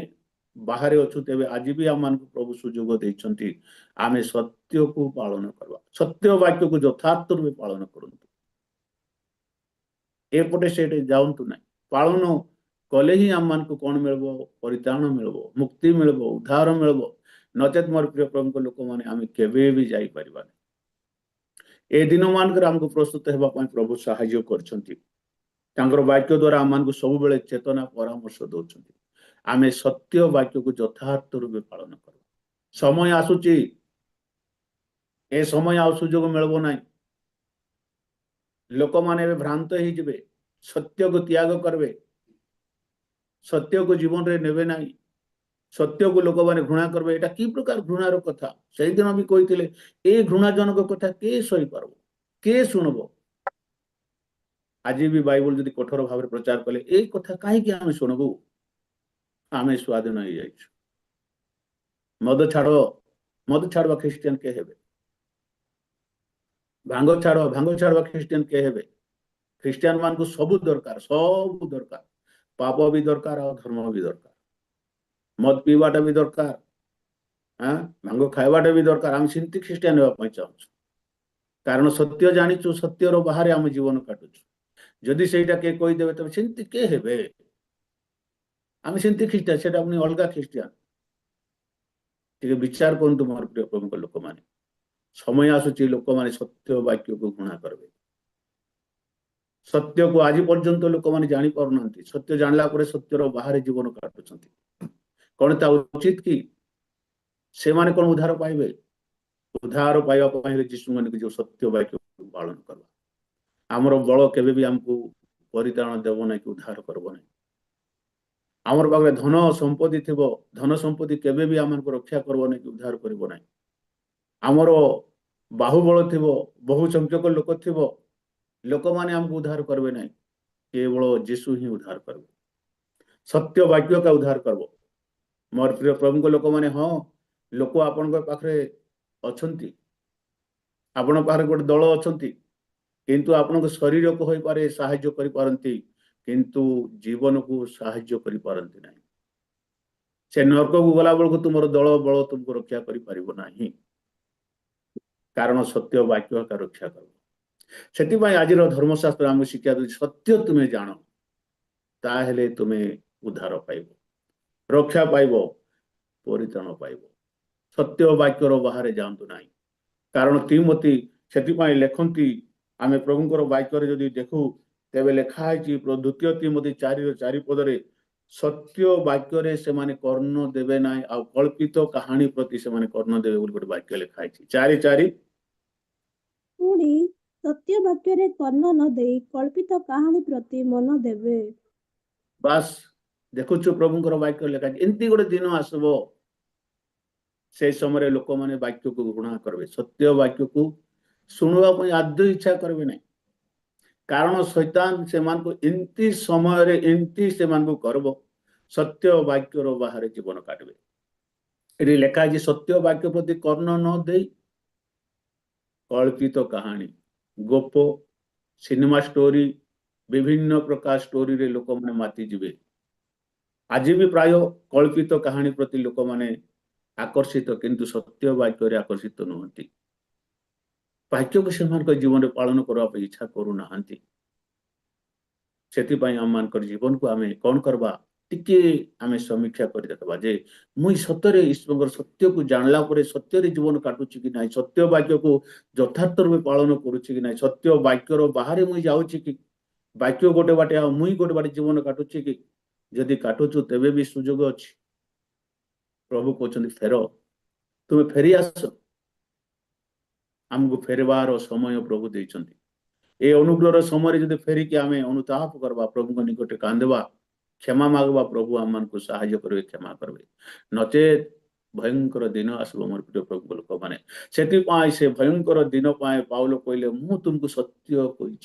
बाहर अच्छु तेबे आज भी आम प्रभु सुजोग देइछंती आमे सत्य को पालन करवा सत्य वाक्य को यथार्थ रूपे पालन करंतु एपटे सेटे जाऊंतु ना पालन कले ही आम को कौन मिलबो परित्राण मिलबो मुक्ति मिलबो उद्धार मिलबो नचेत मोर प्रिय प्रभु लोक माने आमे केबे भी जाई परिबानी ए दिन मानकर हमको प्रस्तुत हेबा पई प्रभु सहाय्य करछंती तांकर वाक्य द्वारा आम सब बेले चेतना परामर्श दौरान आमे सत्य वाक्य को यथार्थ रूपे पालन कर समय आसुची ए समय आ सुजोग मिलबो नाही लोक माने भ्रांत ही जिबे सत्य को त्याग करबे सत्य को जीवन रे नेबे नाही सत्य को लोक माने घृणा करबे एटा की प्रकार घृणार कथा सही दिन भी कहिथिले ए घृणाजनक कथा के सही पारबो के सुनबो आज भी बाइबल जदि कठोर भाव प्रचार कले ए कथा काहे कि आमे सुनबो आमे स्वाधीन हो जाइछु मद छाड़वा ख्रिस्टियन के हेबे भांग छाड़वा ख्रिस्टियन के हेबे ख्रिस्टियन मान को सब दरकार पाप भी दरकार और धर्म भी दरकार मद पीवाटा भी दरकार हाँ भांग खाइबाटा भी दरकार आम सिंती ख्रिस्टियन होगा चाहूँ कारण सत्य जानिचु सत्यर बाहर आम जीवन काटुचु जदि सेटा के कहीदेवे तब सिंती के हेबे आम सिंती ख्रिस्टियन सेटा अपनी अलगा ख्रिस्टियन टिके विचार करंतु मोर प्रिय प्रभु लोक माने समय आसुची लोक माने सत्य वाक्य को घृणा करबे सत्य को आज पर्यंत लोक माने जानि पारुनांती सत्य जानला परे सत्यर बाहर जीवन काटुचंती कौन ता उचित कि से माने कौन उद्धार पाइबे उद्धार पाइबा पहिले यीशु माने जो सत्य वाक्य पालन करबा हमर बळ केबे भी हमको परित्राण देबो नै कि उद्धार करबो नै आमर पाखे धन संपत्ति थिबो धन संपत्ति केबे भी हमको रक्षा करबो नै कि उद्धार करबो नै आमर बाहुबल थिबो बहु संख्यक लोक थिबो लोक माने हमको उद्धार करबे नै केवल यीशु ही उद्धार करबो सत्य वाक्य का उद्धार करबो मोर प्रिय प्रभु लोक माने हाँ लोक आपण पाखे अछंती आपण पाखे गोटे दल अछंती किंतु आपण शरीर को होई पारे सहाय्य करि पारंती किंतु जीवन को सहाय्य करि पारंती नाही से नरक को गला बेल को तुमर दल बल तुमको रक्षा करि पारिबो नाही कारण सत्य वाक्य का रक्षा कर सेति पई आज धर्मशास्त्र आम शिक्षा दे सत्य तुम्हें जान ताहेले तुम्हें उद्धार पाइबो रक्षा पाइबो परित्राण पाइबो सत्य वाक्यर बाहर जातु ना कारण तिमोथी से लेखती आम प्रभुंर वाक्य जदि देखु तेबे लिखाई द्वितीय तिमोथी 4:4 पदरे सत्य वाक्य से माने कर्ण देवे ना आ कल्पित कहानी प्रति से माने कर्ण देवे गोटे वाक्य लिखाई 4:4 पुणी सत्य वाक्य रे कर्ण न देई कल्पित कहानी प्रति मन देवे बस देखुछु प्रभुंर वाक्य लिखाई एमती गोटे दिन आसबो से समय लोक माने वाक्य को घृणा करबे सत्य वाक्य को सुनवा आदौ इच्छा करबे नहीं कारण शैतान से मान को एमती समय रे एमती से मान को करबो सत्य वाक्य रो बाहर जीवन काटबे एरी लेखा जे सत्य वाक्य प्रति कर्ण न देई कल्पित कहानी गोप सिनेमा स्टोरी विभिन्न प्रकार स्टोरी रे लोक माने माती जिबे आज भी प्राय कल्पित कहानी प्रति लोक माने आकर्षित किंतु सत्य वाक्य रे आकर्षित नहंती वाक्य को से जीवन में पालन करने इच्छा करूना से आम मान जीवन को आम कौन करवा टिके आम समीक्षा कर देखा जे मुई सतरे ईश्वर सत्य को जानला परे सत्य रे जीवन काटुची कि नहीं सत्य वाक्य को यथार्थ रूपे पालन करुची कि नहीं सत्य वाक्यर बाहर मुई जाऊची कि वाक्य गोटे बाटे आ मुई गोटे बाटे जीवन काटुची कि जदि काटुचु तेबे भी सुजोग अछि प्रभु कहते फेर तुम्हें फेरी आस आमको फेरबार समय प्रभु देइछंती ए अनुग्रह समय जदि फेरिकी आम अनुताप करवा प्रभु निकटे कांदवा क्षमा मागवा प्रभु आम को साहाय्य करेंगे क्षमा करेंगे नचेत भयंकर दिन आसब मोर प्रिय प्रभु लोक मैंने से भयंकर दिन पाउल कहले मु तुमको सत्य कही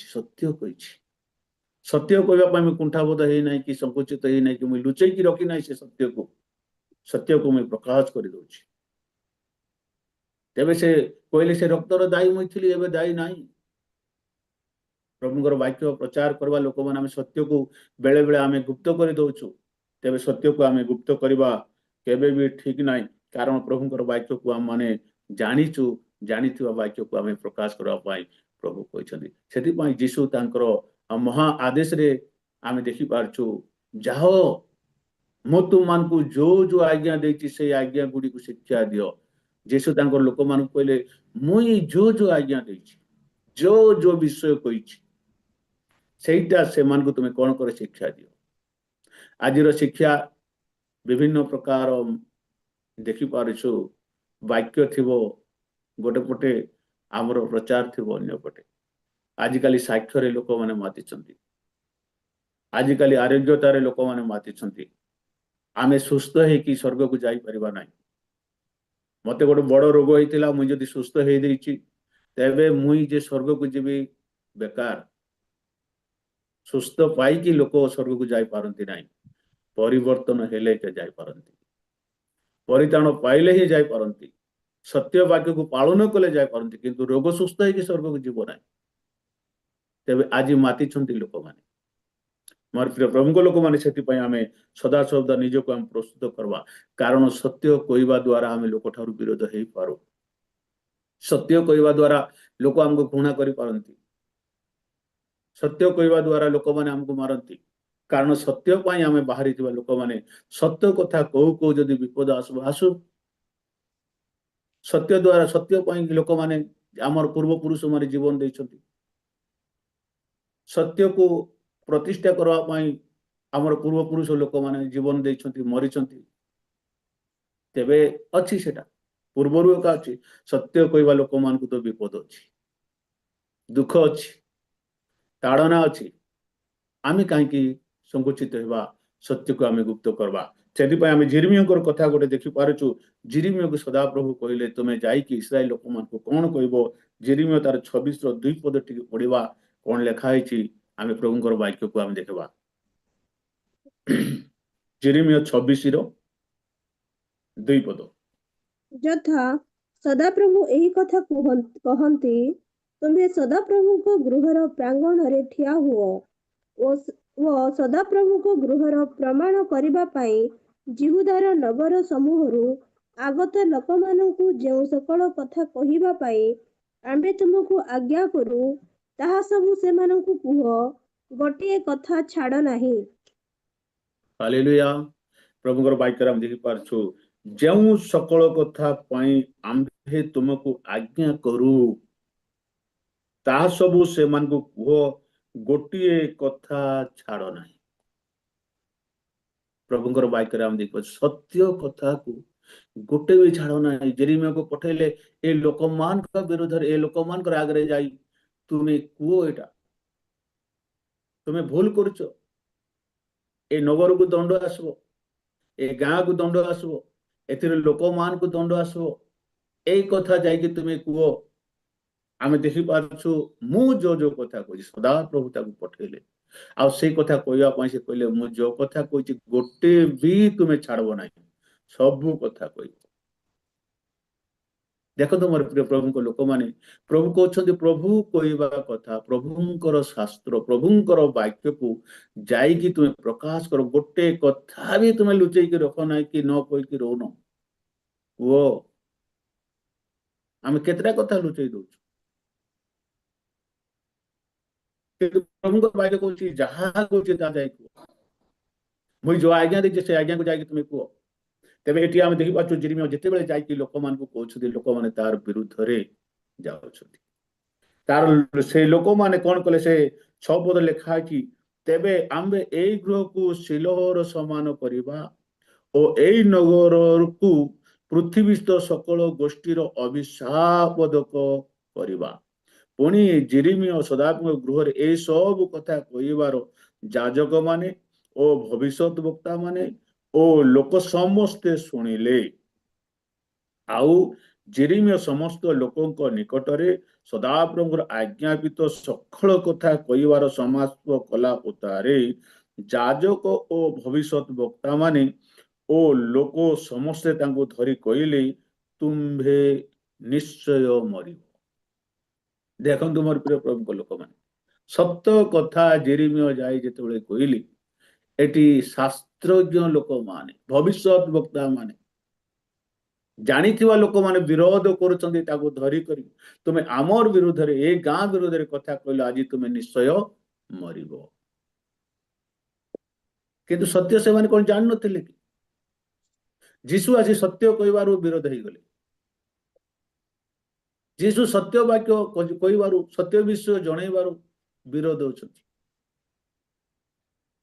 सत्य कहवाई कुंठाबोध है कि संकुचित है कि मुझे लुचेकी रखी ना से सत्य को मुझे प्रकाश कर दूची तेबे से कहले से रक्तर दायी मुई थी एवं दायी ना प्रभुଙ୍କର वाक्य प्रचार करवा लोक मैंने सत्य को बेले बेले आम गुप्त कर दौचु तेबे सत्य को आम गुप्त करवा केबे भी ठीक ना कारण प्रभुଙ୍କର वाक्य को आम माने जानीचु जानिथिबा वाक्य को आम प्रकाश करने प्रभु कहते से जीशु तांकर महा आदेश रे आम देखी पारछु जाओ मु तुम मान को जो आज्ञा देती से आज्ञा गुड़ी को शिक्षा दियो जीशु तांकर लोक मान कहले मुई जो आज्ञा देती जो विषय कही सेटा से मान को तुम्हें कौन कर शिक्षा दियो आज शिक्षा विभिन्न प्रकार देखी पारछु वाक्य थिबो गोटे पटे आमर प्रचार थिबो अन्य पटे आजिकाली साक्षर लोक मैंने मातिछंती आजिकाली आरोग्यतार लोक मैंने मातिछंती आमे सुस्थ है कि स्वर्ग को जाई परिबा नाही मते गोटे बड़ रोग होइतिला मुई जदि सुस्थ हे देछि तेबे मुई जे स्वर्ग को जीवी बेकार सुस्थ पाई कि लोक स्वर्ग को जाई पारंती नाही परिवर्तन हेले के जाई पारंती परिताण पाइले ही जाई पारंती सत्य वाक्य को पालन कले जाई पारंती किंतु रोग सुस्थ है कि स्वर्ग को जीव नाही तेबे आज मातिछंती लोक माने मोर प्रिय प्रभु लोक मैंने से आम सदा सर्वदा निज को आम प्रस्तुत करवा कारण सत्य कहवा द्वारा आम लोक ठारू विरोध हो पारो सत्य कहवा द्वारा लोक आमको घृणा करि पारंती सत्य कहवा द्वारा लोक मैंने आमको मारती कारण सत्य पाई आम बाहरी लोक मैंने सत्य कथा कहू कहू जदि विपद आसु सत्य द्वारा सत्य पाई लोक मैंने आमर पूर्वपुरुष मैंने जीवन देइछंती सत्य को प्रतिष्ठा करने आमर पूर्वपुरुष लोक मैंने जीवन देइछंती मरिछंती तेबे अच्छी सेटा पूर्वर एका अच्छी सत्य कहवा लोक मान को तो विपद अच्छी दुख अच्छी ताड़ना अच्छी आम कहीं संकुचित होगा सत्य को आम गुप्त करवा से आम जिरमिया कथा गोटे देखी पारचु जिरमिया को सदा प्रभु कहले तुम्हें जाइकी इस्राएल लोक मान को कौन कह जिरमिया तार 26 पद टी पढ़ा कौन लिखाई आम प्रभुଙ୍କର वाक्य को आम देखा जिरमिया 26 पद ଯଥା ସଦାପ୍ରଭୁ ଏହି କଥା କହନ୍ତି ତୁମେ ସଦାପ୍ରଭୁଙ୍କ ଗୃହର ପ୍ରାଙ୍ଗଣରେ ଠିଆ ହୁଅ ଓ ସଦାପ୍ରଭୁଙ୍କ ଗୃହର ପ୍ରମାଣ କରିବା ପାଇଁ ଜିହୁଦାର ନଗର ସମୂହରୁ ଆଗତ ଲୋକମାନଙ୍କୁ ଯେଉଁ ସକଳ କଥା କହିବା ପାଇଁ ଆମ୍ଭେ ତୁମକୁ ଆଜ୍ଞା କରୁ ତାହା ସବୁ ସେମାନଙ୍କୁ କୁହ ଗୋଟିଏ କଥା ଛାଡ଼ ନାହିଁ। हालेलुया प्रभुଙ୍କର वाक्य हम देखि पारछु जेउ सकल कथा पाई आम्भे तुमको आज्ञा करू ता सबु से मान को कुह गोटिए कथा छाड़ नाही प्रभुଙ୍କର वाक्य हम देखि सत्य कथा को गोटे भी छाड़ नाही जेरिमिया को पठेले ए लोकमान का विरोध ए लोकमान कर आगरे जाई तुम्हें कुह एटा तुम्हें भूल करछ ए नगर को दंड आसबो ए गाँ को दंड आसबो एथिरे लोक मान को दंड आसबो ए कथा जाई तुम्हें कुह आम देखी पारछु मु जो कथा कही सदा प्रभु ताको पठेले आ से कथा कहवा से कहले मु जो कथा कही गोटे भी तुम्हें छाड़ब ना सबू कथा कह देख तो मोर प्रिय प्रभु लोक मैंने प्रभु कहते प्रभु कहवा कथा प्रभुंकर शास्त्र प्रभुंकर वाक्य को जाइकी तुम्हें प्रकाश कर गोटे कथा भी तुम्हें लुचेक रख ना कि न कहीकि रोन वो आम केतटा कथा लुचई दौर प्रभु वाक्य कहूँ जहाँ कहूँ मुझे जो आज्ञा दी से आज्ञा को जाकि तुम्हें कह तेरे ये आम देखी पार्छ जिरमिया जितेबाला जाकि लोक मान को कहते लोक मैंने तार विरुद्ध रे तार से लोक मैंने कौन कले से 6 पद लिखा कि तेबे आम्बे एई गृह को शिलोहर समान करिबा ओ एई नगर को पृथ्वीस्थ सकल गोष्ठीर अभिशापदक करिबा पुणी जिरमिया सदात्मक गृह ए सब कथा कहबार जाजक माने ଓ ଭବିଷ୍ୟତ ବକ୍ତା ମାନେ ଓ ଲୋକ ସମସ୍ତେ ଶୁଣିଲେ। ଆଉ ଜେରେମିୟା ସମସ୍ତ ଲୋକଙ୍କ ନିକଟରେ ସଦାପ୍ରଭୁଙ୍କର ଆଜ୍ଞାପିତ ସକଳ କଥା କହିବାର ସମାପ୍ତ କଲା ଉତ୍ତାରେ ଯାଜକ ଓ ଭବିଷ୍ୟତ ବକ୍ତା ମାନେ ଓ ଲୋକ ସମସ୍ତେ ତାଙ୍କୁ ଧରି କହିଲେ, ତୁମ୍ଭେ ନିଶ୍ଚୟ ମରିବ। ଦେଖନ୍ତୁ ମୋର ପ୍ରିୟ ପ୍ରଭୁଙ୍କ ଲୋକମାନେ, ସତ କଥା ଜେରେମିୟା ଯାଇ ଯେତେବେଳେ କହିଲେ, ଏଠି ଶାସ୍ତ୍ରଜ୍ଞ ଲୋକମାନେ, ଭବିଷ୍ୟତ ବକ୍ତା ମାନେ, ଜାଣିଥିବା ଲୋକମାନେ ବିରୋଧ କରୁଛନ୍ତି ତାକୁ ଧରିକରି, ତୁମେ ଆମର ବିରୁଦ୍ଧରେ, ଏ ଗାଁ ବିରୁଦ୍ଧରେ କଥା କହିଲ, ଆଜି ତୁମେ ନିଶ୍ଚୟ ମରିବ। କିନ୍ତୁ ସତ୍ୟ ସେମାନେ କଣ ଜାଣିନଥିଲେ କି? ଯୀଶୁ ଆସି ସତ୍ୟ କହିବାରୁ ବିରୋଧ ହେଇଗଲେ। ଯୀଶୁ ସତ୍ୟ ବାକ୍ୟ କହିବାରୁ, ସତ୍ୟ ବିଷୟ ଜଣେଇବାରୁ ବିରୋଧ ହେଉଛନ୍ତି।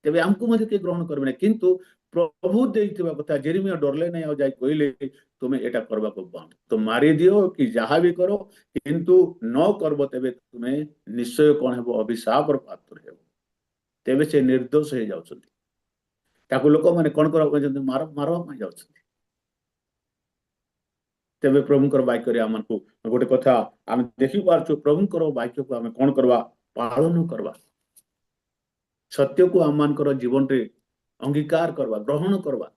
ତେବେ ଆମକୁ ମଧ୍ୟ କିଏ ଗ୍ରହଣ କରିବେ ନାହିଁ। କିନ୍ତୁ ପ୍ରଭୁ ଦେଇଥିବା କଥା ଜେରେମିୟା ଡରଲେ ନାହିଁ, ଆଉ ଯାଇ କହିଲେ, ତୁମେ ଏଟା କରିବାକୁ ବନ୍ଦ, ତ ମାରିଦିଅ କି ଯାହା ବି କର, କିନ୍ତୁ ନ କରବ ତେବେ ତୁମେ ନିଶ୍ଚୟ କଣ ହେବ, ଅଭିଶାପର ପାତ୍ର ହେବ। ତେବେ ସେ ନିର୍ଦ୍ଦୋଷ ହେଇଯାଉଛନ୍ତି। ତାକୁ ଲୋକମାନେ କଣ କରିବା ପାଇଁ ମାରବା ପାଇଁ ଯାଉଛନ୍ତି। ତେବେ ପ୍ରଭୁଙ୍କର ବାକ୍ୟରେ ଆମକୁ ଗୋଟେ କଥା ଆମେ ଦେଖିପାରୁଛୁ, ପ୍ରଭୁଙ୍କର ବାକ୍ୟକୁ ଆମେ କଣ କରିବା, ପାଳନ କରିବା। ସତ୍ୟକୁ ଆମମାନଙ୍କର ଜୀବନରେ ଅଙ୍ଗୀକାର କରିବା, ଗ୍ରହଣ କରିବା।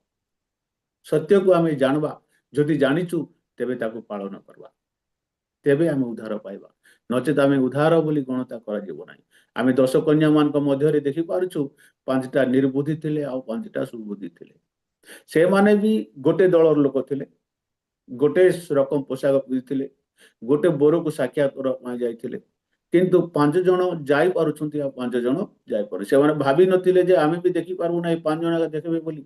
ସତ୍ୟକୁ ଆମେ ଜାଣବା, ଯଦି ଜାଣିଛୁ ତେବେ ତାକୁ ପାଳନ କରିବା, ତେବେ ଆମେ ଉଦ୍ଧାର ପାଇବା। ନଚେତ ଆମେ ଉଦ୍ଧାର ବୋଲି ଗଣତା କରାଯିବ ନାହିଁ। ଆମେ 10 କନ୍ୟା ମାନଙ୍କ ମଧ୍ୟରେ ଦେଖିପାରୁଛୁ, 5ଟା ନିର୍ବୁଦ୍ଧି ଥିଲେ ଆଉ 5ଟା ସୁବୁଦ୍ଧି ଥିଲେ। ସେମାନେ ବି ଗୋଟେ ଦଳର ଲୋକ ଥିଲେ, ଗୋଟେ ରକମ ପୋଷାକ ପିନ୍ଧିଥିଲେ, ଗୋଟେ ବରକୁ ସାକ୍ଷାତ କରିବା ପାଇଁ ଯାଇଥିଲେ। କିନ୍ତୁ 5 ଜଣ ଯାଇପାରୁଛନ୍ତି ଆଉ 5 ଜଣ ଯାଇପାରୁ। ସେମାନେ ଭାବି ନଥିଲେ ଯେ ଆମେ ବି ଦେଖିପାରିବୁ ନାହିଁ, 5 ଜଣ ଦେଖିବେ ବୋଲି।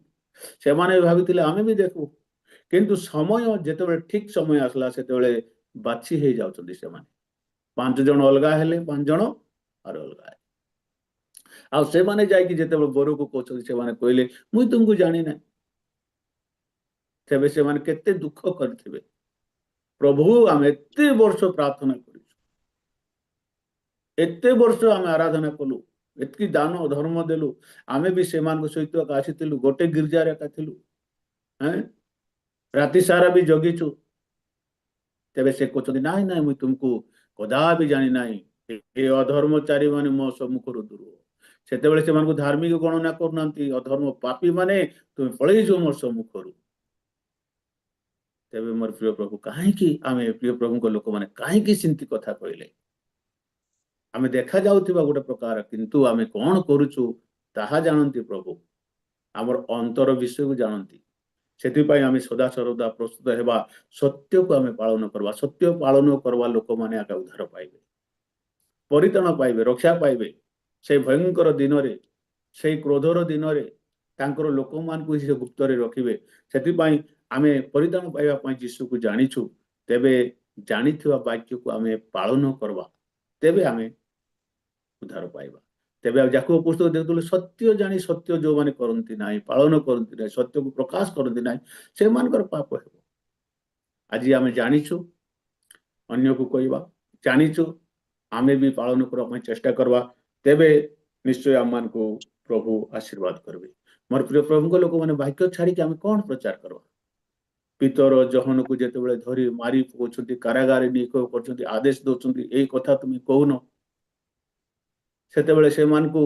ସେମାନେ ଭାବିଥିଲେ ଆମେ ବି ଦେଖିବୁ। କିନ୍ତୁ ସମୟ ଯେତେବେଳେ ଠିକ ସମୟ ଆସିଲା, ସେତେବେଳେ ବାଛି ହେଇଯାଉଛନ୍ତି ସେମାନେ। 5 ଜଣ ଅଲଗା ହେଲେ, 5 ଜଣ ଆର ଅଲଗା ହେଲେ। ଆଉ ସେମାନେ ଯାଇକି ଯେତେବେଳେ ବରକୁ କହୁଛନ୍ତି, ସେମାନେ କହିଲେ, ମୁଇଁ ତୁମକୁ ଜାଣି ନାହିଁ। ତେବେ ସେମାନେ କେତେ ଦୁଃଖ କରିଥିବେ। ପ୍ରଭୁ, ଆମେ ଏତେ ବର୍ଷ ପ୍ରାର୍ଥନା କରିଛୁ, ଏତେ ବର୍ଷ ଆମେ ଆରାଧନା କଲୁ, ଏତିକି ଦାନ ଧର୍ମ ଦେଲୁ, ଆମେ ବି ସେମାନଙ୍କ ସହିତ ଆସିଥିଲୁ, ଗୋଟେ ଗିର୍ଜାରେ ଏକା ଥିଲୁ, ରାତି ସାରା ବି ଜଗିଛୁ। ତେବେ ସେ କହୁଛନ୍ତି, ନାଇଁ ନାଇଁ, ମୁଇଁ ତୁମକୁ କଦାପି ଜାଣି ନାହିଁ, ଏ ଅଧର୍ମଚାରୀ ମାନେ ମୋ ସମ୍ମୁଖରୁ ଦୂର ହୁଅ। ସେତେବେଳେ ସେମାନଙ୍କୁ ଧାର୍ମିକ ଗଣନା କରୁନାହାନ୍ତି, ଅଧର୍ମ ପାପୀ ମାନେ ତୁମେ ପଳେଇଯିବ ମୋର ସମ୍ମୁଖରୁ। ତେବେ ମୋର ପ୍ରିୟ ପ୍ରଭୁ, କାହିଁକି ଆମେ ପ୍ରିୟ ପ୍ରଭୁଙ୍କ ଲୋକମାନେ କାହିଁକି ସେମିତି କଥା କହିଲେ? ଆମେ ଦେଖାଯାଉଥିବା ଗୋଟେ ପ୍ରକାର, କିନ୍ତୁ ଆମେ କଣ କରୁଛୁ ତାହା ଜାଣନ୍ତି ପ୍ରଭୁ। ଆମର ଅନ୍ତର ବିଷୟକୁ ଜାଣନ୍ତି। ସେଥିପାଇଁ ଆମେ ସଦାସର୍ବଦା ପ୍ରସ୍ତୁତ ହେବା, ସତ୍ୟକୁ ଆମେ ପାଳନ କରିବା। ସତ୍ୟ ପାଳନ କରିବା ଲୋକମାନେ ଆକା ଉଦ୍ଧାର ପାଇବେ, ପରିତ୍ରାଣ ପାଇବେ, ରକ୍ଷା ପାଇବେ। ସେଇ ଭୟଙ୍କର ଦିନରେ, ସେଇ କ୍ରୋଧର ଦିନରେ ତାଙ୍କର ଲୋକମାନଙ୍କୁ ସେ ଗୁପ୍ତରେ ରଖିବେ। ସେଥିପାଇଁ ଆମେ ପରିତ୍ରାଣ ପାଇବା ପାଇଁ ଯୀଶୁକୁ ଜାଣିଛୁ। ତେବେ ଜାଣିଥିବା ବାକ୍ୟକୁ ଆମେ ପାଳନ କରିବା, ତେବେ ଆମେ ଉଦ୍ଧାର ପାଇବା। ତେବେ ଆଉ ଯାକବ ପୁସ୍ତକ ଦେଖୁଥିଲେ, ସତ୍ୟ ଜାଣି ସତ୍ୟ ଯୋଉମାନେ କରନ୍ତି ନାହିଁ, ପାଳନ କରନ୍ତି ନାହିଁ, ସତ୍ୟକୁ ପ୍ରକାଶ କରନ୍ତି ନାହିଁ, ସେମାନଙ୍କର ପାପ ହେବ। ଆଜି ଆମେ ଜାଣିଛୁ, ଅନ୍ୟକୁ କହିବା, ଜାଣିଛୁ, ଆମେ ବି ପାଳନ କରିବା ପାଇଁ ଚେଷ୍ଟା କରିବା, ତେବେ ନିଶ୍ଚୟ ଆମମାନଙ୍କୁ ପ୍ରଭୁ ଆଶୀର୍ବାଦ କରିବେ। ମୋର ପ୍ରିୟ ପ୍ରଭୁଙ୍କ ଲୋକମାନେ, ବାକ୍ୟ ଛାଡିକି ଆମେ କଣ ପ୍ରଚାର କରିବା? ପିତର ଜହନକୁ ଯେତେବେଳେ ଧରି ମାରି ପକାଉଛନ୍ତି, କାରାଗାରରେ ନିକ୍ଷେପ କରୁଛନ୍ତି, ଆଦେଶ ଦଉଛନ୍ତି, ଏଇ କଥା ତୁମେ କହୁନ, ସେତେବେଳେ ସେମାନଙ୍କୁ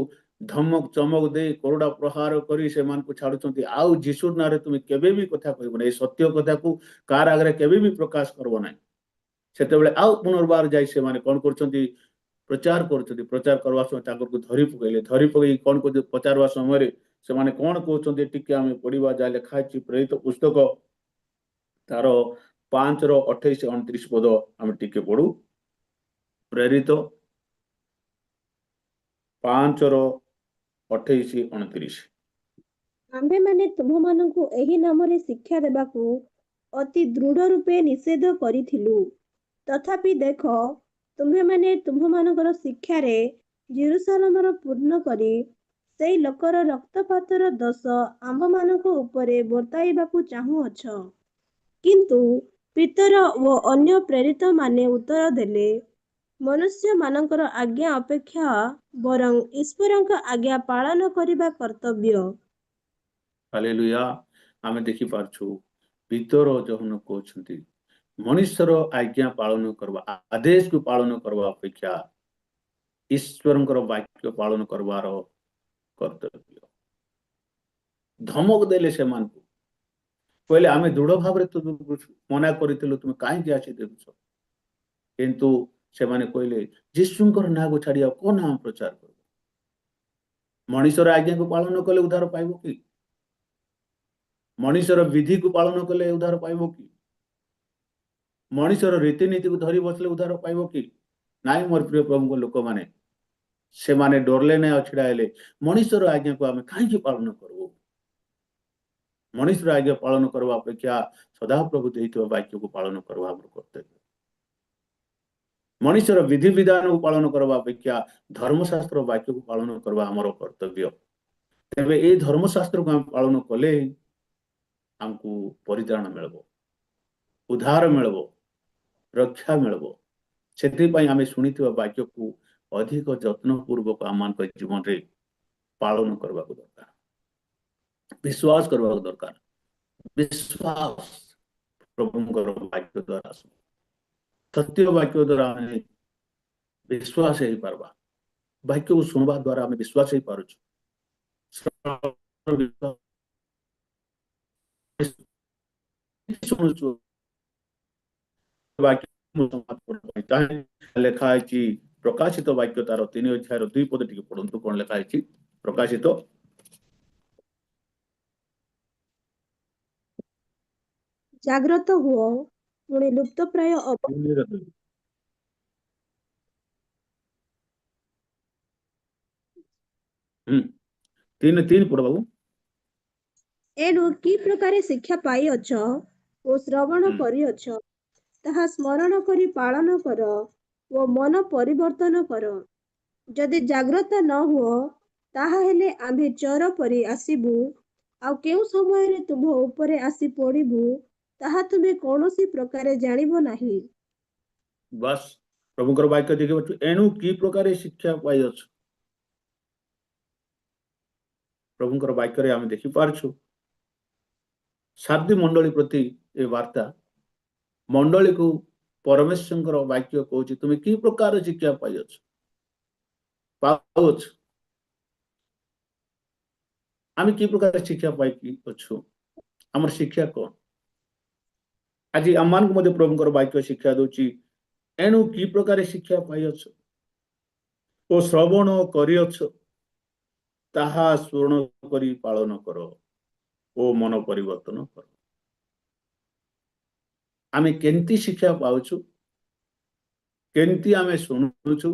ଧମକ ଚମକ ଦେଇ କରୁଡ଼ା ପ୍ରହାର କରି ସେମାନଙ୍କୁ ଛାଡୁଛନ୍ତି। ଆଉ ଯୀଶୁ ନାଁରେ ତୁମେ କେବେ ବି କଥା କହିବ ନାହିଁ, ଏ ସତ୍ୟ କଥାକୁ କାହାର ଆଗରେ କେବେ ବି ପ୍ରକାଶ କରିବ ନାହିଁ। ସେତେବେଳେ ଆଉ ପୁନର୍ବାର ଯାଇ ସେମାନେ କଣ କରୁଛନ୍ତି, ପ୍ରଚାର କରୁଛନ୍ତି। ପ୍ରଚାର କରିବା ସମୟ ତାଙ୍କୁ ଧରି ପକେଇଲେ। ଧରି ପକେଇ କଣ କରୁଛନ୍ତି, ପଚାରବା ସମୟରେ ସେମାନେ କଣ କହୁଛନ୍ତି, ଟିକେ ଆମେ ପଢିବା। ଯାହା ଲେଖା ହେଇଛି ପ୍ରେରିତ ପୁସ୍ତକ ତାର 5-28-29 ପଦ ଆମେ ଟିକେ ପଢୁ। ପ୍ରେରିତ 5-28-29। ଆମ୍ଭେମାନେ ତୁମ୍ଭମାନଙ୍କୁ ଏହି ନାମରେ ଶିକ୍ଷା ଦେବାକୁ ଅତି ଦୃଢ଼ ରୂପେ ନିଷେଧ କରିଥିଲୁ। ତଥାପି ଦେଖ, ତୁମ୍ଭେମାନେ ତୁମ୍ଭମାନଙ୍କର ଶିକ୍ଷାରେ ଜେରୁସାଲେମର ପୂର୍ଣ୍ଣ କରି ସେଇ ଲୋକର ରକ୍ତପାତର ଦୋଷ ଆମ୍ଭମାନଙ୍କ ଉପରେ ବର୍ତ୍ତାଇବାକୁ ଚାହୁଁଅଛ। କିନ୍ତୁ ପିତର ଓ ଅନ୍ୟ ପ୍ରେରିତମାନେ ଉତ୍ତର ଦେଲେ, ମନୁଷ୍ୟ ମାନଙ୍କର ଆଜ୍ଞା ଅପେକ୍ଷା ବରଂ ଈଶ୍ୱରଙ୍କ ଆଜ୍ଞା ପାଳନ କରିବା କର୍ତ୍ତବ୍ୟ। ହାଲେଲୁୟା। ଆମେ ଦେଖିପାରୁଛୁ ଭିତର ଯୋହନ କହୁଛନ୍ତି ମଣିଷର ଆଜ୍ଞା ପାଳନ କରିବା ଆଦେଶକୁ ପାଳନ କରିବା ଅପେକ୍ଷା ଈଶ୍ୱରଙ୍କର ବାକ୍ୟ ପାଳନ କରିବାର କର୍ତ୍ତବ୍ୟ। ଧମକ ଦେଲେ ସେମାନଙ୍କୁ, କହିଲେ ଆମେ ଦୃଢ ଭାବରେ ତୁମକୁ ମନା କରିଥିଲୁ, ତୁମେ କାହିଁକି ଆସି ଦେଖୁଛ? କିନ୍ତୁ ସେମାନେ କହିଲେ ଯୀଶୁଙ୍କର ନାଁକୁ ଛାଡି ଆଉ କୋଉ ନାମ ପ୍ରଚାର କରିବ? ମଣିଷର ଆଜ୍ଞାକୁ ପାଳନ କଲେ ଉଦ୍ଧାର ପାଇବ କି? ମଣିଷର ବିଧିକୁ ପାଳନ କଲେ ଉଦ୍ଧାର ପାଇବ କି? ମଣିଷର ରୀତିନୀତିକୁ ଧରି ବସିଲେ ଉଦ୍ଧାର ପାଇବ କି? ନାଇଁ ମୋର ପ୍ରିୟ ପ୍ରଭୁଙ୍କ ଲୋକମାନେ, ସେମାନେ ଡରିଲେ ନାହିଁ ଆଉ ଛିଡା ହେଲେ ମଣିଷର ଆଜ୍ଞାକୁ ଆମେ କାହିଁକି ପାଳନ କରିବୁ? ମଣିଷର ଆଜ୍ଞା ପାଳନ କରିବା ଅପେକ୍ଷା ସଦାପ୍ରଭୁ ଦେଇଥିବା ବାକ୍ୟକୁ ପାଳନ କରିବା ଆମର କର୍ତ୍ତବ୍ୟ। ମଣିଷର ବିଧି ବିଧାନକୁ ପାଳନ କରିବା ଅପେକ୍ଷା ଧର୍ମଶାସ୍ତ୍ର ବାକ୍ୟକୁ ପାଳନ କରିବା ଆମର କର୍ତ୍ତବ୍ୟ। ତେବେ ଏଇ ଧର୍ମଶାସ୍ତ୍ରକୁ ଆମେ ପାଳନ କଲେ ଆମକୁ ପରିତ୍ରାଣ ମିଳିବ, ଉଦ୍ଧାର ମିଳିବ, ରକ୍ଷା ମିଳିବ। ସେଥିପାଇଁ ଆମେ ଶୁଣିଥିବା ବାକ୍ୟକୁ ଅଧିକ ଯତ୍ନପୂର୍ବକ ଆମମାନଙ୍କ ଜୀବନରେ ପାଳନ କରିବାକୁ ଦରକାର, ବିଶ୍ୱାସ କରିବାକୁ ଦରକାର। ବିଶ୍ୱାସ ପ୍ରଭୁଙ୍କର ବାକ୍ୟ ଦ୍ୱାରା ଆସିବ। ସତ୍ୟ ବାକ୍ୟ ଦ୍ୱାରା ଆମେ ବିଶ୍ୱାସ ହେଇପାରିବା। ବାକ୍ୟକୁ ଶୁଣିବା ଦ୍ୱାରା ଆମେ ବିଶ୍ୱାସ ହେଇପାରୁଛୁ। ଶୁଣୁଛୁ ଲେଖା ହେଇଛି ପ୍ରକାଶିତ ବାକ୍ୟ ତାର 3 ଅଧ୍ୟାୟର 2 ପଦ ଟିକେ ପଢନ୍ତୁ, କଣ ଲେଖା ହେଇଛି? ପ୍ରକାଶିତ ଜାଗ୍ରତ ହୁଅ, ପୁଣି ଲୁପ୍ତପ୍ରାୟ 3 ପଢ ବାବୁ। ଏଣୁ କି ପ୍ରକାରେ ଶିକ୍ଷା ପାଇଅଛ ଓ ଶ୍ରବଣ କରିଅଛ, ତାହା ସ୍ମରଣ କରି ପାଳନ କର ଓ ମନ ପରିବର୍ତ୍ତନ କର। ଯଦି ଜାଗ୍ରତ ନ ହୁଅ, ତାହା ହେଲେ ଆମ୍ଭେ ଚୋର ପରି ଆସିବୁ, ଆଉ କେଉଁ ସମୟରେ ତୁମ୍ଭ ଉପରେ ଆସି ପଡ଼ିବୁ, ତାହା ତୁମେ କୌଣସି ପ୍ରକାରେ ଜାଣିବ ନାହିଁ। ବାସ୍, ପ୍ରଭୁଙ୍କର ବାକ୍ୟ ଦେଖିପାରୁଛୁ। ଏଣୁ କି ପ୍ରକାରେ ଶିକ୍ଷା ପାଇଅଛୁ? ପ୍ରଭୁଙ୍କର ବାକ୍ୟରେ ଆମେ ଦେଖିପାରୁଛୁ ସାରଦୀ ମଣ୍ଡଳୀ ପ୍ରତି ଏ ବାର୍ତ୍ତା। ମଣ୍ଡଳୀକୁ ପରମେଶ୍ୱରଙ୍କର ବାକ୍ୟ କହୁଛି ତୁମେ କି ପ୍ରକାର ଶିକ୍ଷା ପାଇଅଛ, ପାଉଛ? ଆମେ କି ପ୍ରକାର ଶିକ୍ଷା ପାଇକି ଅଛୁ? ଆମର ଶିକ୍ଷା କଣ? ଆଜି ଆମମାନଙ୍କୁ ମଧ୍ୟ ପ୍ରଭୁଙ୍କର ବାକ୍ୟ ଶିକ୍ଷା ଦଉଛି, ଏଣୁ କି ପ୍ରକାର ଶିକ୍ଷା ପାଇଅଛ ଓ ଶ୍ରବଣ କରିଅଛ, ତାହା ସ୍ମରଣ କରି ପାଳନ କର ଓ ମନ ପରିବର୍ତ୍ତନ କର। ଆମେ କେମିତି ଶିକ୍ଷା ପାଉଛୁ, କେମିତି ଆମେ ଶୁଣୁଛୁ,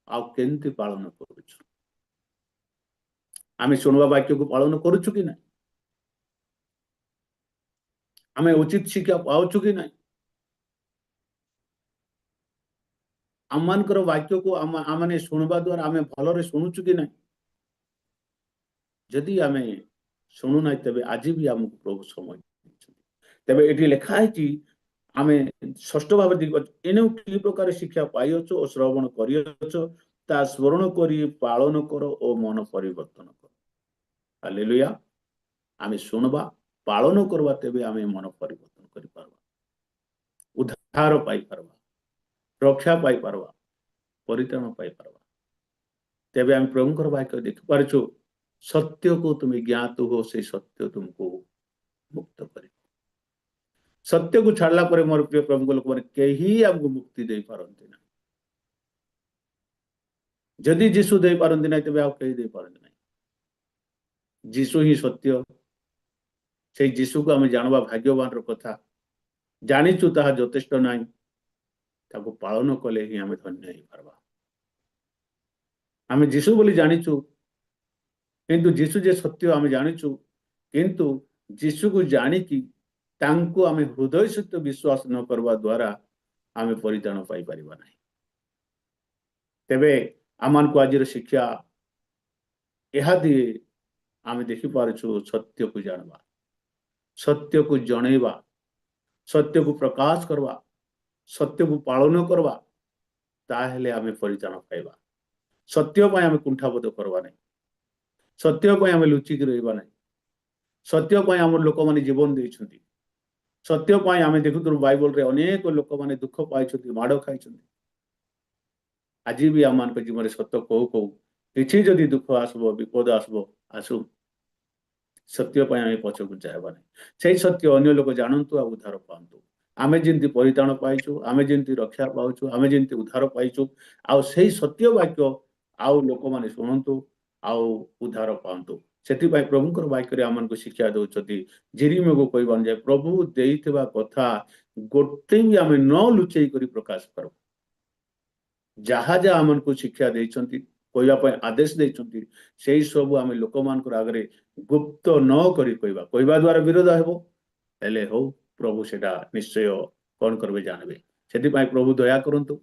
ଆଉ କେମିତି ପାଳନ କରୁଛୁ? ଆମେ ଶୁଣିବା ବାକ୍ୟକୁ ପାଳନ କରୁଛୁ କି ନାହିଁ? ଆମେ ଉଚିତ ଶିକ୍ଷା ପାଉଛୁ କି ନାହିଁ? ଆମମାନଙ୍କର ବାକ୍ୟକୁ ଆମେ ଶୁଣିବା ଦ୍ୱାରା ଆମେ ଭଲରେ ଶୁଣୁଛୁ କି ନାହିଁ? ଯଦି ଆମେ ଶୁଣୁନାହିଁ, ତେବେ ଆଜି ବି ଆମକୁ ପ୍ରଭୁ ସମୟ ଦେଇଛନ୍ତି। ତେବେ ଏଠି ଲେଖା ହେଇଛି, ଆମେ ଷଷ୍ଠ ଭାବରେ ଦେଖିପାରୁଛୁ, ଏଣୁ କି ପ୍ରକାର ଶିକ୍ଷା ପାଇଅଛ ଓ ଶ୍ରବଣ କରିଅଛ, ତା ସ୍ମରଣ କରି ପାଳନ କର ଓ ମନ ପରିବର୍ତ୍ତନ କର। ହାଲେଲୁୟା। ଆମେ ଶୁଣବା, ପାଳନ କରିବା, ତେବେ ଆମେ ମନ ପରିବର୍ତ୍ତନ କରିପାରିବା, ଉଦ୍ଧାର ପାଇପାରିବା, ରକ୍ଷା ପାଇପାରିବା, ପରିତ୍ରାଣ ପାଇପାରିବା। ତେବେ ଆମେ ପ୍ରଭୁଙ୍କର ବାକ୍ୟ ଦେଖିପାରୁଛୁ, ସତ୍ୟକୁ ତୁମେ ଜ୍ଞାତ ହୁଅ, ସେଇ ସତ୍ୟ ତୁମକୁ ମୁକ୍ତ କରିବ। ସତ୍ୟକୁ ଛାଡ଼ିଲା ପରେ ମୋର ପ୍ରିୟ ପ୍ରଭୁଙ୍କ ଲୋକମାନେ କେହି ଆମକୁ ମୁକ୍ତି ଦେଇପାରନ୍ତି ନାହିଁ। ଯଦି ଯୀଶୁ ଦେଇପାରନ୍ତି ନାହିଁ, ତେବେ ଆଉ କେହି ଦେଇପାରନ୍ତି ନାହିଁ। ଯୀଶୁ ହିଁ ସତ୍ୟ। ସେଇ ଯୀଶୁକୁ ଆମେ ଜାଣିବା ଭାଗ୍ୟବାନର କଥା। ଜାଣିଛୁ ତାହା ଯଥେଷ୍ଟ ନାହିଁ, ତାକୁ ପାଳନ କଲେ ହିଁ ଆମେ ଧନ୍ୟ ହେଇପାରିବା। ଆମେ ଯୀଶୁ ବୋଲି ଜାଣିଛୁ, କିନ୍ତୁ ଯୀଶୁ ଯେ ସତ୍ୟ ଆମେ ଜାଣିଛୁ, କିନ୍ତୁ ଯୀଶୁକୁ ଜାଣିକି ତାଙ୍କୁ ଆମେ ହୃଦୟ ସହିତ ବିଶ୍ୱାସ ନ କରିବା ଦ୍ୱାରା ଆମେ ପରିତ୍ରାଣ ପାଇପାରିବା ନାହିଁ। ତେବେ ଆମମାନଙ୍କୁ ଆଜିର ଶିକ୍ଷା ଏହା ଦିଏ, ଆମେ ଦେଖିପାରୁଛୁ ସତ୍ୟକୁ ଜାଣିବା, ସତ୍ୟକୁ ଜଣେଇବା, ସତ୍ୟକୁ ପ୍ରକାଶ କରିବା, ସତ୍ୟକୁ ପାଳନ କରିବା, ताहेले आमे परित्राण पाइबा सत्य ପାଇଁ ଆମେ କୁଣ୍ଠାବୋଧ କରିବା ନାହିଁ ସତ୍ୟ ପାଇଁ ଆମେ ଲୁଚିକି ରହିବା ନାହିଁ ସତ୍ୟ ପାଇଁ ଆମର ଲୋକମାନେ ଜୀବନ ଦେଇଛନ୍ତି ସତ୍ୟ ପାଇଁ ଆମେ ଦେଖୁଥିଲୁ ବାଇବଲରେ ଅନେକ ଲୋକମାନେ ଦୁଃଖ ପାଇଛନ୍ତି ମାଡ଼ ଖାଇଛନ୍ତି ଆଜି ବି ଆମମାନଙ୍କ ଜୀବନରେ ସତ୍ୟ କହୁ କହୁ କିଛି ଯଦି ଦୁଃଖ ଆସିବ ବିପଦ ଆସିବ ଆସୁ ସତ୍ୟ ପାଇଁ ଆମେ ପଛକୁ ଯାଇବା ନାହିଁ ସେଇ ସତ୍ୟ ଅନ୍ୟ ଲୋକ ଜାଣନ୍ତୁ ଆଉ ଉଦ୍ଧାର ପାଆନ୍ତୁ ଆମେ ଯେମିତି ପରିତ୍ରାଣ ପାଇଛୁ ଆମେ ଯେମିତି ରକ୍ଷା ପାଉଛୁ ଆମେ ଯେମିତି ଉଦ୍ଧାର ପାଇଛୁ ଆଉ ସେଇ ସତ୍ୟ ବାକ୍ୟ ଆଉ ଲୋକମାନେ ଶୁଣନ୍ତୁ ଆଉ ଉଦ୍ଧାର ପାଆନ୍ତୁ ସେଥିପାଇଁ ପ୍ରଭୁଙ୍କର ବାକ୍ୟରେ ଆମମାନଙ୍କୁ ଶିକ୍ଷା ଦେଉଛନ୍ତି ଜେରିମିୟାକୁ କହିବାନି ଯେ ପ୍ରଭୁ ଦେଇଥିବା କଥା ଗୋଟେ ବି ଆମେ ନ ଲୁଚେଇ କରି ପ୍ରକାଶ କରୁ ଯାହା ଯାହା ଆମମାନଙ୍କୁ ଶିକ୍ଷା ଦେଇଛନ୍ତି କହିବା ପାଇଁ ଆଦେଶ ଦେଇଛନ୍ତି ସେଇ ସବୁ ଆମେ ଲୋକମାନଙ୍କର ଆଗରେ ଗୁପ୍ତ ନ କରି କହିବା ଦ୍ୱାରା ବିରୋଧ ହେବ ହେଲେ ହଉ ପ୍ରଭୁ ସେଟା ନିଶ୍ଚୟ କଣ କରିବେ ଜାଣିବେ ସେଥିପାଇଁ ପ୍ରଭୁ ଦୟା କରନ୍ତୁ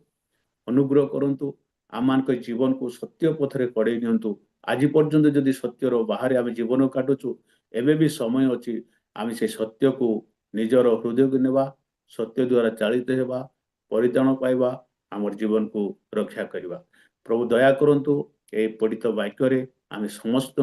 ଅନୁଗ୍ରହ କରନ୍ତୁ ଆମମାନଙ୍କ ଜୀବନକୁ ସତ୍ୟ ପଥରେ କଢେଇ ନିଅନ୍ତୁ ଆଜି ପର୍ଯ୍ୟନ୍ତ ଯଦି ସତ୍ୟର ବାହାରେ ଆମେ ଜୀବନ କାଟୁଛୁ ଏବେ ବି ସମୟ ଅଛି ଆମେ ସେ ସତ୍ୟକୁ ନିଜର ହୃଦୟକୁ ନେବା ସତ୍ୟ ଦ୍ୱାରା ଚାଳିତ ହେବା ପରିତ୍ରାଣ ପାଇବା ଆମର ଜୀବନକୁ ରକ୍ଷା କରିବା ପ୍ରଭୁ ଦୟା କରନ୍ତୁ ଏହି ପଠିତ ବାକ୍ୟରେ ଆମେ ସମସ୍ତ